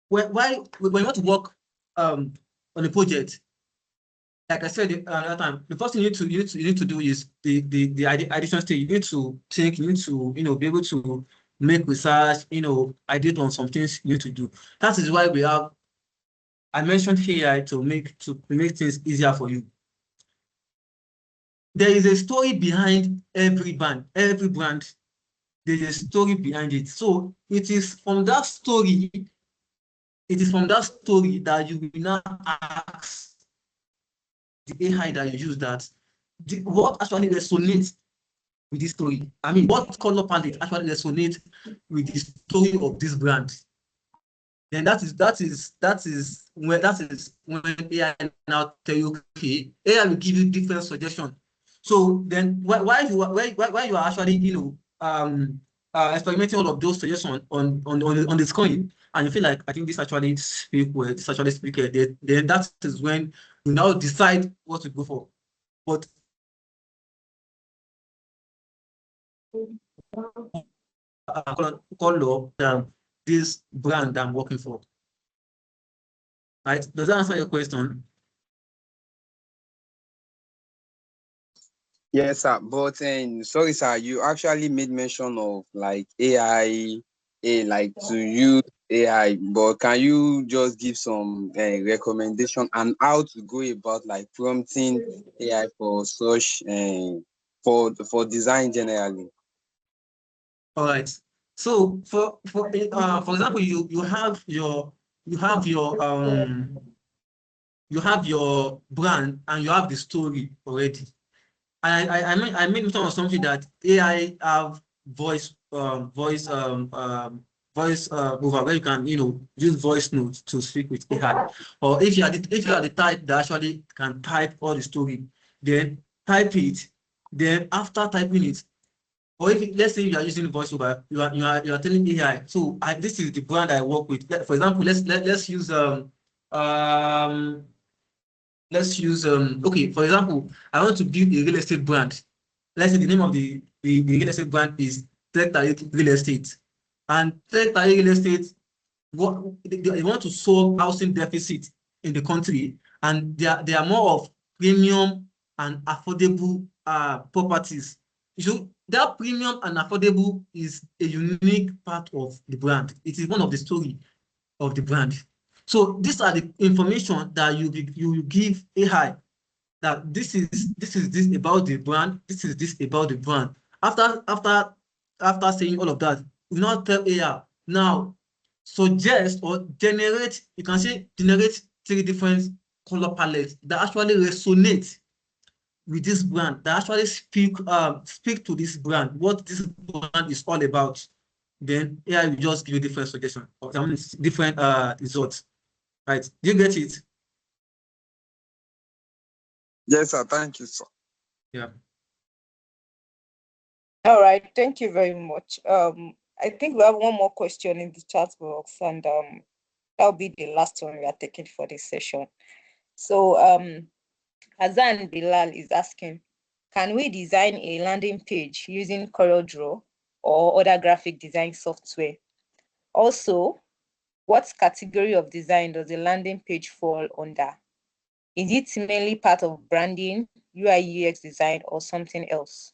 E: when you want to work on a project, like I said another time, the first thing you need to do is the addition stage. You need to think, you need to be able to make research, ideate on some things you need to do. That is why I mentioned AI to make things easier for you. There is a story behind every brand. Every brand, there's a story behind it. So it is from that story that you will now ask the AI that you use that what actually resonates with this story? I mean, what color palette actually resonates with the story of this brand? Then that is when AI now tell you, okay, AI will give you different suggestions. So then why you are actually, experimenting all of those suggestions on the screen, and you feel like, I think this actually speak well, this actually speak well, then that is when you now decide what to go for. But color this brand I'm working for. Right? Does that answer your question?
H: Yes, sir. But sorry, sir, you actually made mention of like AI, like to use AI. But can you just give some recommendation on how to go about like prompting AI for such for design generally?
E: All right. So for example, you have your brand and you have the story already. I made mention of something that AI have voice over, where you can use voice notes to speak with AI. Or if you are the type that actually can type all the story, then type it. Then after typing it, or if let's say you are using voiceover, you are telling AI, so this is the brand I work with. For example, let's use um okay, for example, I want to build a real estate brand. Let's say the name of the real estate brand is TekTariq Real Estate. And TekTariq Real Estate, they want to solve housing deficit in the country, and they are more of premium and affordable properties. So that premium and affordable is a unique part of the brand. It is one of the story of the brand. So these are the information that you give AI, that this is this about the brand, this is this about the brand. After saying all of that, you now tell AI, now suggest or generate, you can say generate 3 different color palettes that actually resonate with this brand, that actually speak to this brand, what this brand is all about. Then AI will just give you different suggestions, or different results. Right? Do you get it?
H: Yes, sir. Thank you, sir.
E: Yeah.
A: All right, thank you very much. I think we have one more question in the chat box, and that'll be the last one we are taking for this session. So Hazan Bilal is asking, can we design a landing page using CorelDRAW or other graphic design software? Also, what category of design does a landing page fall under? Is it mainly part of branding, UI UX design, or something else?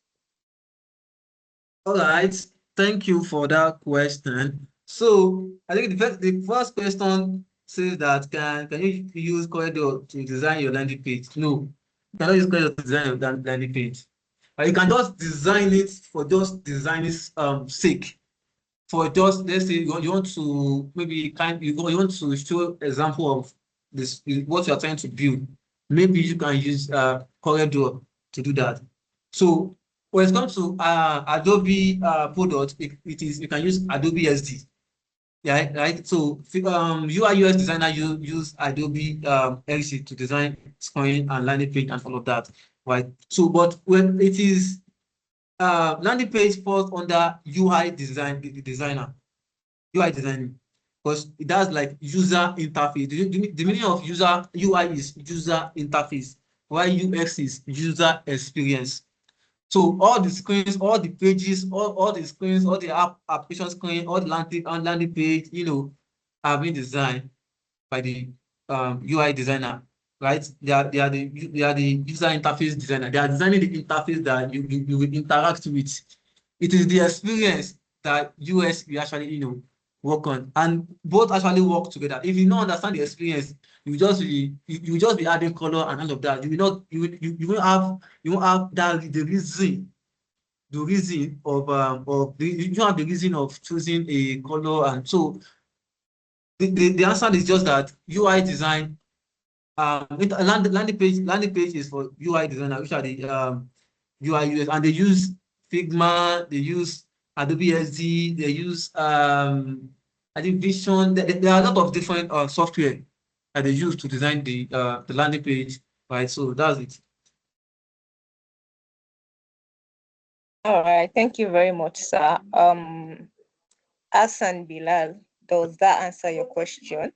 E: All right, thank you for that question. So I think the first question says that can you use Corridor to design your landing page? No, you cannot use Corridor to design your landing page. You can just design it for just designing sake. For just, let's say you want to maybe you want to show example of this, what you are trying to build. Maybe you can use Corridor to do that. So when it comes to Adobe product, it is, you can use Adobe SD. Yeah, right. So UI UX designer use Adobe LC to design screen and landing page and all of that, right? So, but when it is landing page falls under UI designer, UI designing, because it does like user interface. The meaning of user UI is user interface, while UX is user experience. So all the screens, all the pages, all the screens, all the application screen, all the landing page, have been designed by the UI designer, right? They are the user interface designer. They are designing the interface that you will interact with. It is the experience that US will actually work on, and both actually work together. If you don't understand the experience, you will just be adding color and all of that. You will not you won't have that the reason of you don't have the reason of choosing a color. And so the answer is just that UI design, landing page is for UI designer, which are the UI UX, and they use Figma, they use Adobe SD, they use I think Vision. There are a lot of different software that they use to design the landing page, right? So that's it.
A: All right, thank you very much, sir. Hassan Bilal, does that answer your question?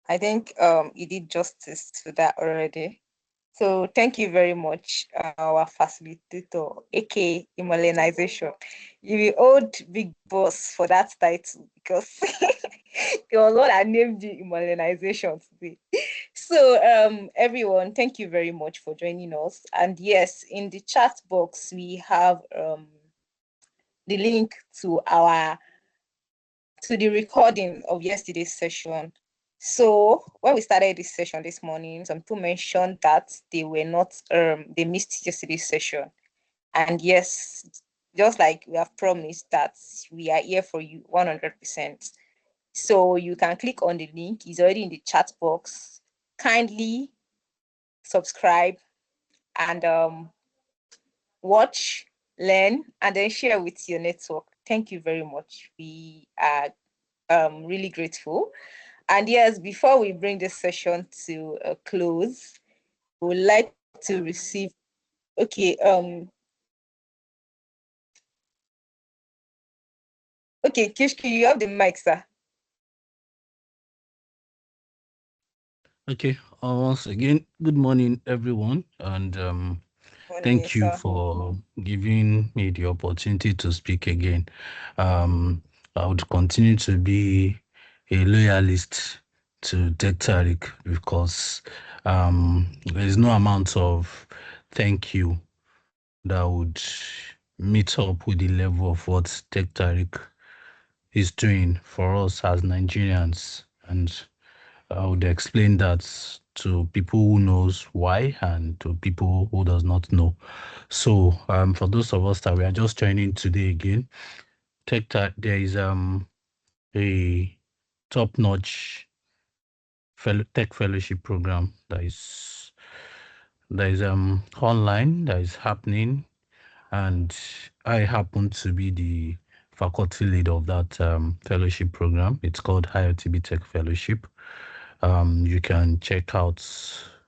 A: I think you did justice to that already. So thank you very much, our facilitator, aka Immolenization. You will hold big boss for that title because it was what I named you Immolenization today. So everyone, thank you very much for joining us. And yes, in the chat box, we have the link to the recording of yesterday's session. So when we started this session this morning, some people mentioned that they were not they missed yesterday's session. And yes, just like we have promised that we are here for you 100%. So you can click on the link, it's already in the chat box. Kindly subscribe and watch, learn, and then share with your network. Thank you very much. We are really grateful. And yes, before we bring this session to a close, we would like to receive, okay, Kishki, you have the mic, sir.
I: Okay, once again, good morning, everyone, and
A: Morning,
I: thank you
A: sir.
I: for giving me the opportunity to speak again. I would continue to be a loyalist to TekTariq because there is no amount of thank you that would meet up with the level of what TekTariq is doing for us as Nigerians, and I would explain that to people who knows why and to people who does not know. So for those of us that we are just joining today again, there is a top-notch tech fellowship program that is online, that is happening, and I happen to be the faculty lead of that fellowship program. It's called IoTB Tech Fellowship. You can check out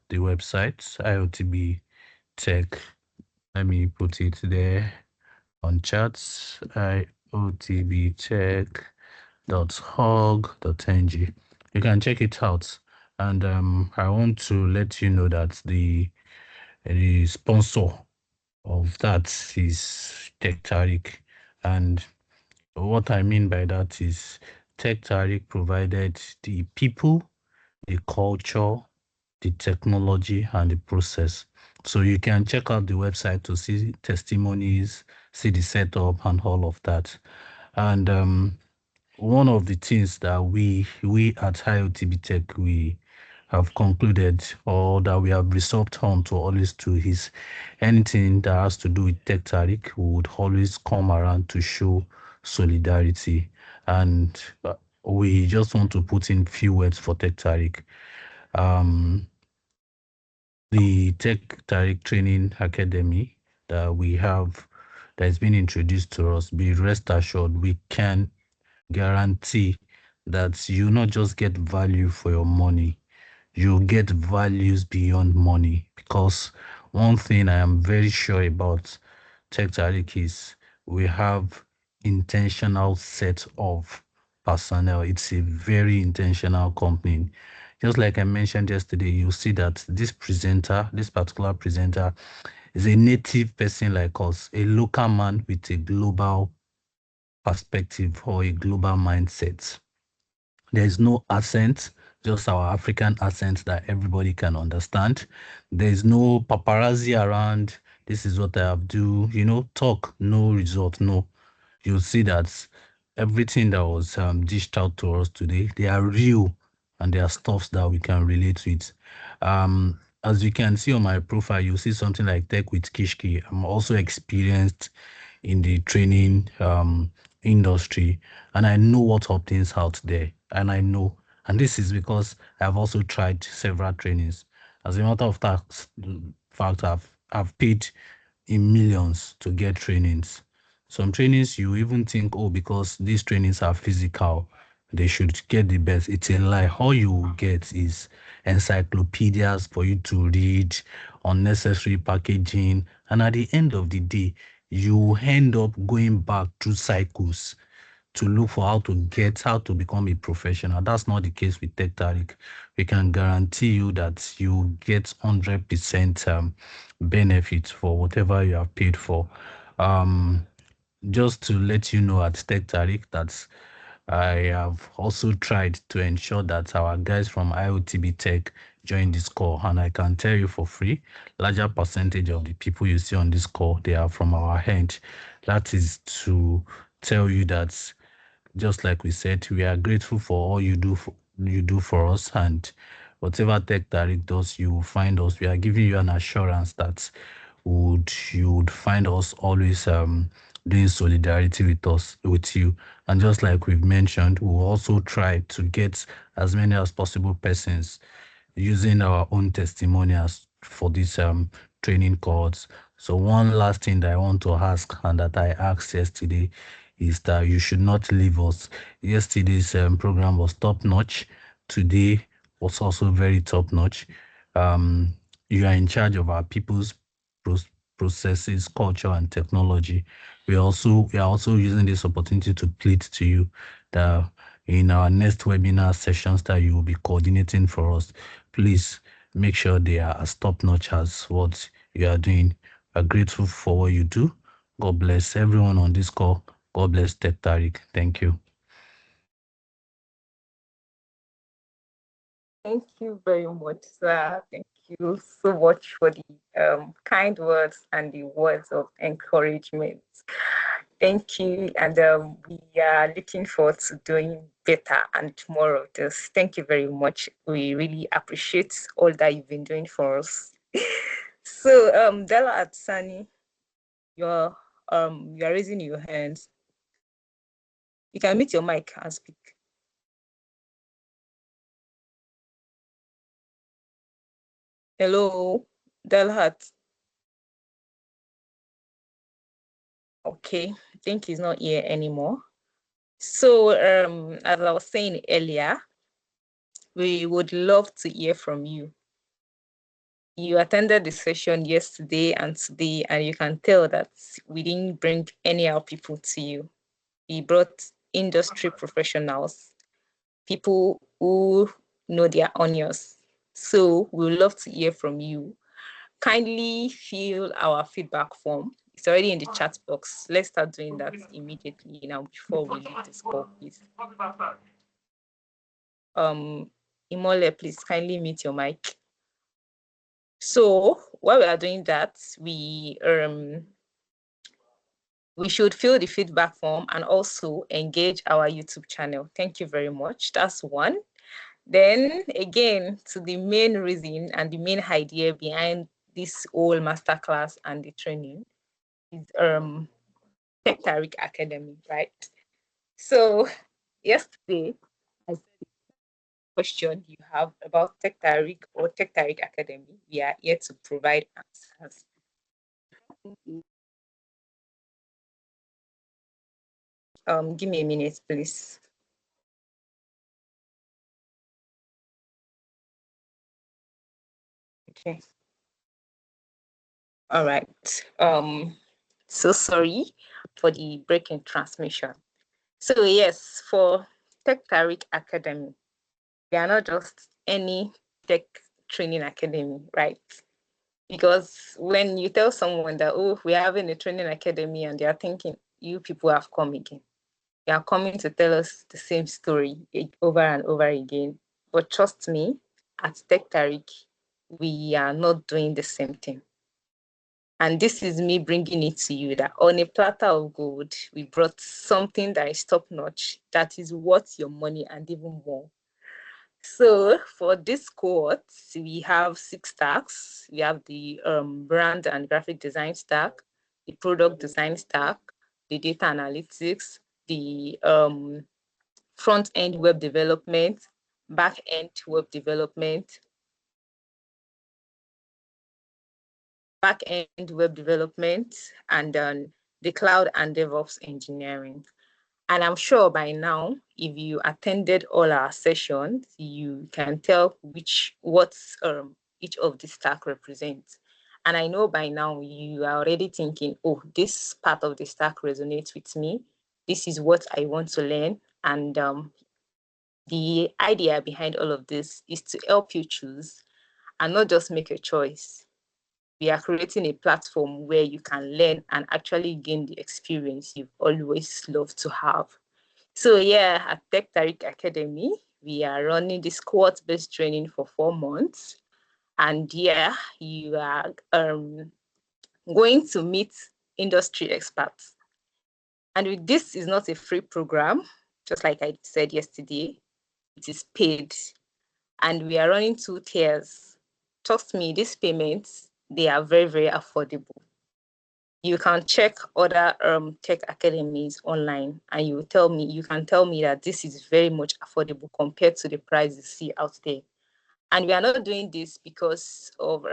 I: the website IoTB Tech. Let me put it there on chats. iotbtech.org.ng. You can check it out. And I want to let you know that the sponsor of that is TekTariq. And what I mean by that is TekTariq provided the people, the culture, the technology, and the process. So you can check out the website to see testimonies, see the setup, and all of that. And one of the things that we at IoTB Tech we have concluded, or that we have resolved on to always do, is anything that has to do with TekTariq, we would always come around to show solidarity. And we just want to put in few words for TekTariq. The TekTariq Training Academy that we have, that has been introduced to us, be rest assured, we can guarantee that you not just get value for your money, you get values beyond money. Because one thing I am very sure about TekTariq is we have intentional set of personnel. It's a very intentional company. Just like I mentioned yesterday, you'll see that this particular presenter, is a native person like us, a local man with a global perspective or a global mindset. There is no accent, just our African accent that everybody can understand. There is no paparazzi around. This is what I have do, talk, no result, no. You'll see that everything that was dished out to us today, they are real and they are stuffs that we can relate with. As you can see on my profile, you'll see something like Tech with Kishki. I'm also experienced in the training industry, and I know what obtains out there, and this is because I've also tried several trainings. As a matter of fact, have paid in millions to get trainings. Some trainings you even think, oh, because these trainings are physical, they should get the best. It's a lie. All you will get is encyclopedias for you to read, unnecessary packaging, and at the end of the day, you end up going back through cycles to look for how to become a professional. That's not the case with TekTariq. We can guarantee you that you get 100% benefits for whatever you have paid for. Just to let you know at TekTariq that I have also tried to ensure that our guys from IOTB Tech join this call, and I can tell you for free, larger percentage of the people you see on this call, they are from our hand. That is to tell you that, just like we said, we are grateful for all you do for us, and whatever TekTariq does, you will find us. We are giving you an assurance that you would find us always doing solidarity with you. And just like we've mentioned, we'll also try to get as many as possible persons using our own testimonials for these training calls. So one last thing that I want to ask, and that I asked yesterday, is that you should not leave us. Yesterday's program was top notch. Today was also very top notch. You are in charge of our people's processes, culture, and technology. We are also using this opportunity to plead to you that in our next webinar sessions that you will be coordinating for us, please make sure they are as top notch as what you are doing. We are grateful for what you do. God bless everyone on this call. God bless TekTariq. Thank you.
A: Thank you very much, sir. Thank you so much for the kind words and the words of encouragement. Thank you. And we are looking forward to doing better and more of this. Thank you very much. We really appreciate all that you've been doing for us. So, Della Atsani, you're raising your hands. You can mute your mic and speak. Hello, Delhat. Okay, I think he's not here anymore. So, as I was saying earlier, we would love to hear from you. You attended the session yesterday and today, and you can tell that we didn't bring any of our people to you. We brought industry professionals, people who know their onions. So we would love to hear from you. Kindly fill our feedback form. It's already in the chat box. Let's start doing that immediately now before we leave this call, please. Imole, please kindly mute your mic. So while we are doing that, we should fill the feedback form and also engage our YouTube channel. Thank you very much. That's one. Then again, to the main reason and the main idea behind this whole masterclass and the training is TekTariq Academy, right? So yesterday, I said the question you have about TekTariq or TekTariq Academy, we are here to provide answers. Give me a minute, please. Okay. All right. So sorry for the break in transmission. So yes, for TekTariq Academy, we are not just any tech training academy, right? Because when you tell someone that, oh, we're having a training academy, and they are thinking, you people have come again. They are coming to tell us the same story over and over again. But trust me, at TekTariq, we are not doing the same thing. And this is me bringing it to you that on a platter of gold, we brought something that is top notch, that is worth your money and even more. So for this cohort, we have 6 stacks. We have the brand and graphic design stack, the product design stack, the data analytics, the front-end web development, back-end web development, back-end web development, and the cloud and DevOps engineering. And I'm sure by now, if you attended all our sessions, you can tell what each of the stack represents. And I know by now you are already thinking, oh, this part of the stack resonates with me. This is what I want to learn. And the idea behind all of this is to help you choose and not just make a choice. We are creating a platform where you can learn and actually gain the experience you've always loved to have. So yeah, at TekTariq Academy, we are running this cohort-based training for 4 months. And yeah, you are going to meet industry experts. And with this is not a free program, just like I said yesterday, it is paid. And we are running 2 tiers. Trust me, these payments, they are very, very affordable. You can check other tech academies online and you can tell me that this is very much affordable compared to the price you see out there. And we are not doing this because of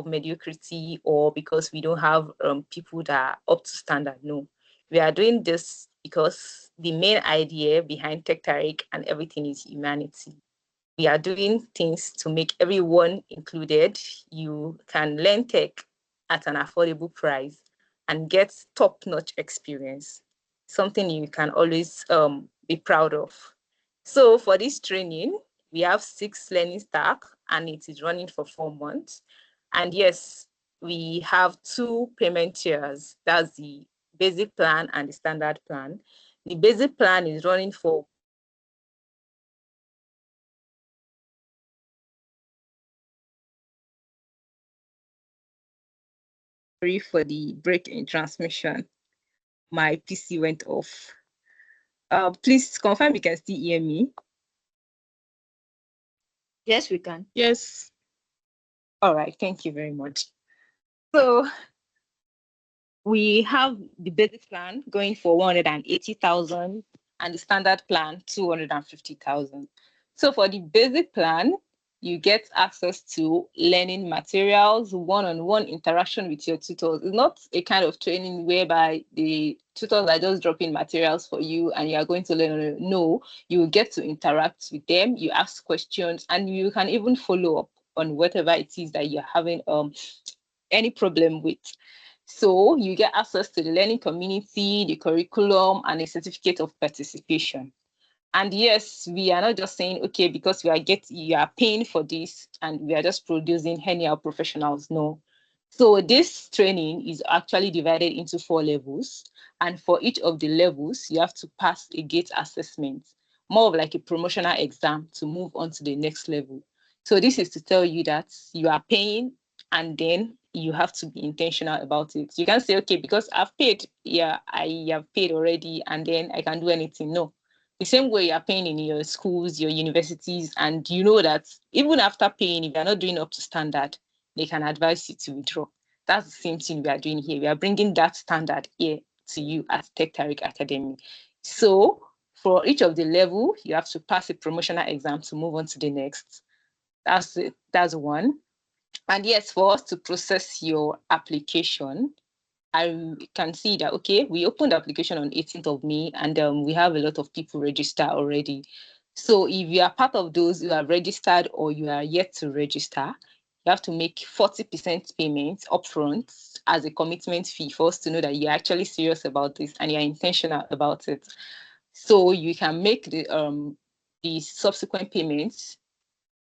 A: mediocrity or because we don't have people that are up to standard. No, we are doing this because the main idea behind TekTariq and everything is humanity. We are doing things to make everyone included. You can learn tech at an affordable price and get top-notch experience, something you can always be proud of. So for this training, we have 6 learning stack and it is running for 4 months. And yes, we have 2 payment tiers. That's the basic plan and the standard plan. The basic plan is running for Sorry for the break in transmission. My PC went off. Please confirm you can still hear me.
J: Yes, we can.
B: Yes.
A: All right, thank you very much. So we have the basic plan going for 180,000 and the standard plan 250,000. So for the basic plan, you get access to learning materials, one-on-one interaction with your tutors. It's not a kind of training whereby the tutors are just dropping materials for you and you are going to learn. No, you get to interact with them, you ask questions, and you can even follow up on whatever it is that you're having any problem with. So you get access to the learning community, the curriculum, and a certificate of participation. And yes, we are not just saying, okay, because you are paying for this and we are just producing anyhow professionals. No. So this training is actually divided into 4 levels. And for each of the levels, you have to pass a gate assessment, more of like a promotional exam to move on to the next level. So this is to tell you that you are paying and then you have to be intentional about it. You can't say, okay, because I've paid, yeah, I have paid already and then I can do anything. No. The same way you're paying in your schools, your universities, and you know that even after paying, if you're not doing up to standard, they can advise you to withdraw. That's the same thing we are doing here. We are bringing that standard here to you at TekTariq Academy. So for each of the level, you have to pass a promotional exam to move on to the next. That's it. That's one. And yes, for us to process your application, I can see that, okay, we opened the application on 18th of May and we have a lot of people register already. So if you are part of those who have registered or you are yet to register, you have to make 40% payment upfront as a commitment fee for us to know that you're actually serious about this and you're intentional about it. So you can make the subsequent payments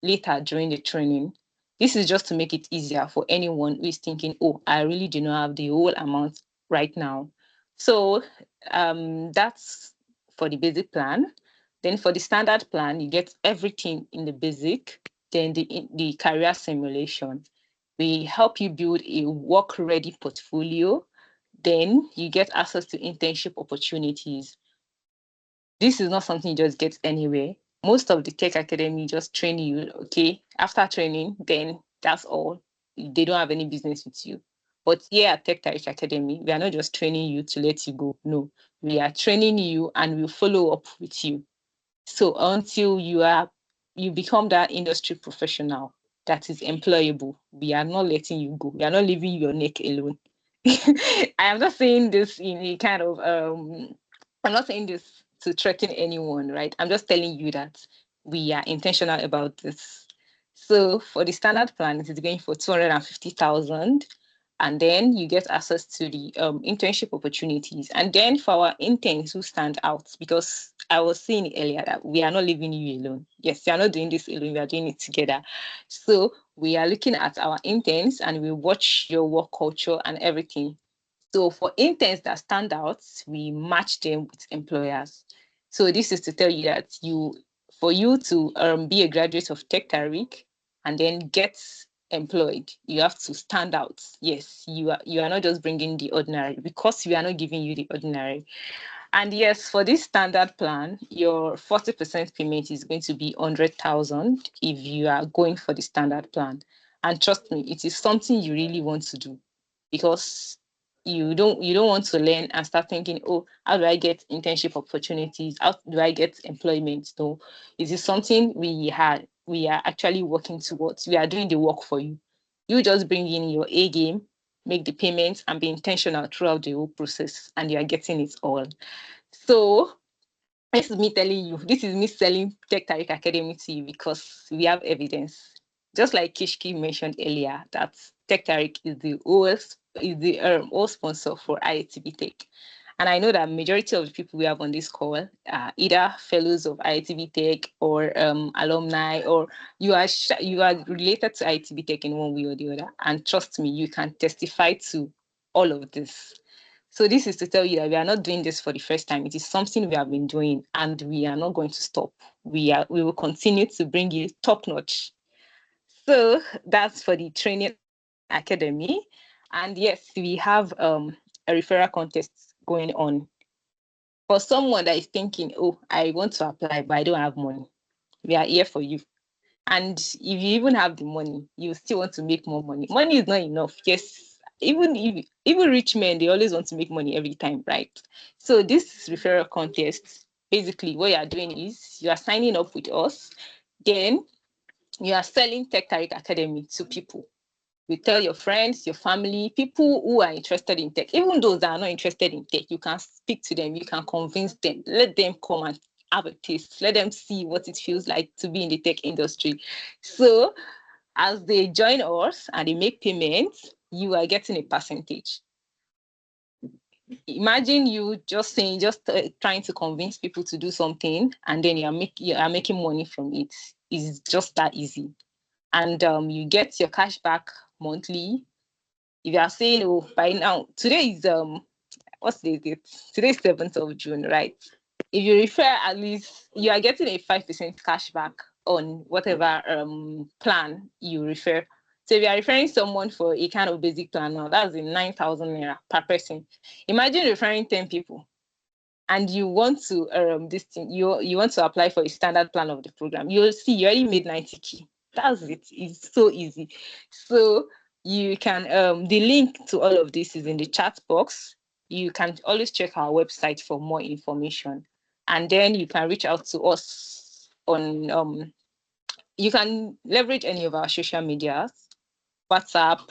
A: later during the training. This is just to make it easier for anyone who is thinking, oh, I really do not have the whole amount right now. So that's for the basic plan. Then for the standard plan, you get everything in the basic, then the career simulation. We help you build a work-ready portfolio. Then you get access to internship opportunities. This is not something you just get anywhere. Most of the tech academy just train you, okay, after training, then that's all. They don't have any business with you. But here at TekTariq Academy, we are not just training you to let you go. No, we are training you and we'll follow up with you. So until you become that industry professional, that is employable, we are not letting you go. We are not leaving your neck alone. I am not saying this in a kind of I'm not saying this to threaten anyone, right? I'm just telling you that we are intentional about this. So for the standard plan, it is going for 250,000, and then you get access to the internship opportunities. And then for our interns who stand out, because I was saying earlier that we are not leaving you alone. Yes, we are not doing this alone, we are doing it together. So we are looking at our interns and we watch your work culture and everything. So for interns that stand out, we match them with employers. So this is to tell you that for you to be a graduate of TekTariq and then get employed, you have to stand out. Yes, you are not just bringing the ordinary, because we are not giving you the ordinary. And yes, for this standard plan, your 40% payment is going to be 100,000 if you are going for the standard plan. And trust me, it is something you really want to do, because you don't want to learn and start thinking, oh, how do I get internship opportunities? How do I get employment? No, it is something we are actually working towards. We are doing the work for you. You just bring in your A game, make the payments, and be intentional throughout the whole process, and you are getting it all. So this is me telling you, this is me selling TekTariq Academy to you, because we have evidence. Just like Kishki mentioned earlier, that TekTariq is the old sponsor for IITB Tech. And I know that majority of the people we have on this call are either fellows of IITB Tech or alumni, or you are related to IITB Tech in one way or the other. And trust me, you can testify to all of this. So this is to tell you that we are not doing this for the first time. It is something we have been doing, and we are not going to stop. We will continue to bring you top notch. So that's for the training academy. And yes, we have a referral contest going on. For someone that is thinking, oh, I want to apply, but I don't have money, we are here for you. And if you even have the money, you still want to make more money. Money is not enough. Yes, even rich men, they always want to make money every time, right? So this referral contest, basically what you are doing is you are signing up with us, then you are selling TekTariq Academy to people. You tell your friends, your family, people who are interested in tech, even those that are not interested in tech, you can speak to them, you can convince them, let them come and have a taste, let them see what it feels like to be in the tech industry. So as they join us and they make payments, you are getting a percentage. Imagine you just saying, trying to convince people to do something, and then you are making money from it. It's just that easy. And you get your cash back monthly. If you are saying, oh, by now, today is what's the date? Today is 7th of June, right? If you refer, at least you are getting a 5% cash back on whatever plan you refer. So if you are referring someone for a kind of basic plan now, that's in 9,000 naira per person. Imagine referring 10 people, and you want to this thing, you want to apply for a standard plan of the program. You'll see you already made 90K. That's it. It's so easy. So you can the link to all of this is in the chat box. You can always check our website for more information, and then you can reach out to us on you can leverage any of our social medias, WhatsApp,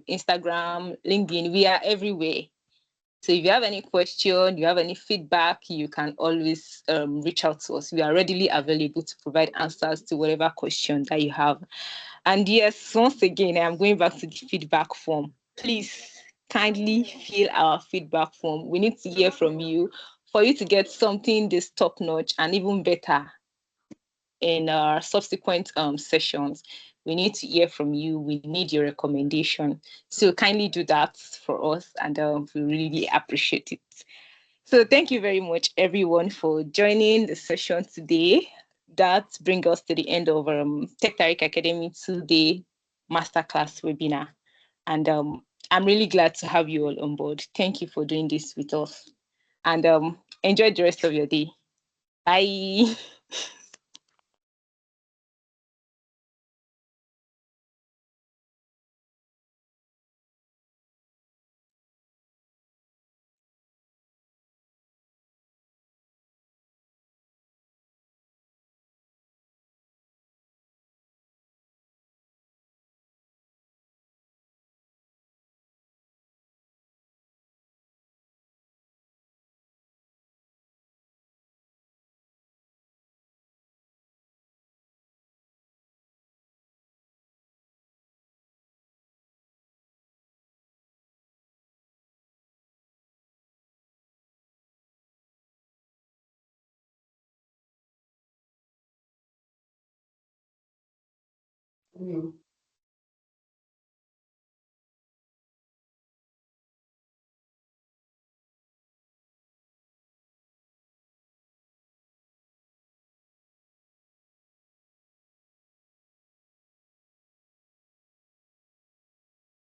A: Instagram, LinkedIn. We are everywhere. So if you have any question, you have any feedback, you can always reach out to us. We are readily available to provide answers to whatever question that you have. And yes, once again, I'm going back to the feedback form. Please kindly fill our feedback form. We need to hear from you for you to get something this top notch and even better in our subsequent sessions. We need to hear from you. We need your recommendation. So kindly do that for us, and we really appreciate it. So thank you very much, everyone, for joining the session today. That brings us to the end of TekTariq Academy 2-day Masterclass webinar. And I'm really glad to have you all on board. Thank you for doing this with us. And enjoy the rest of your day. Bye.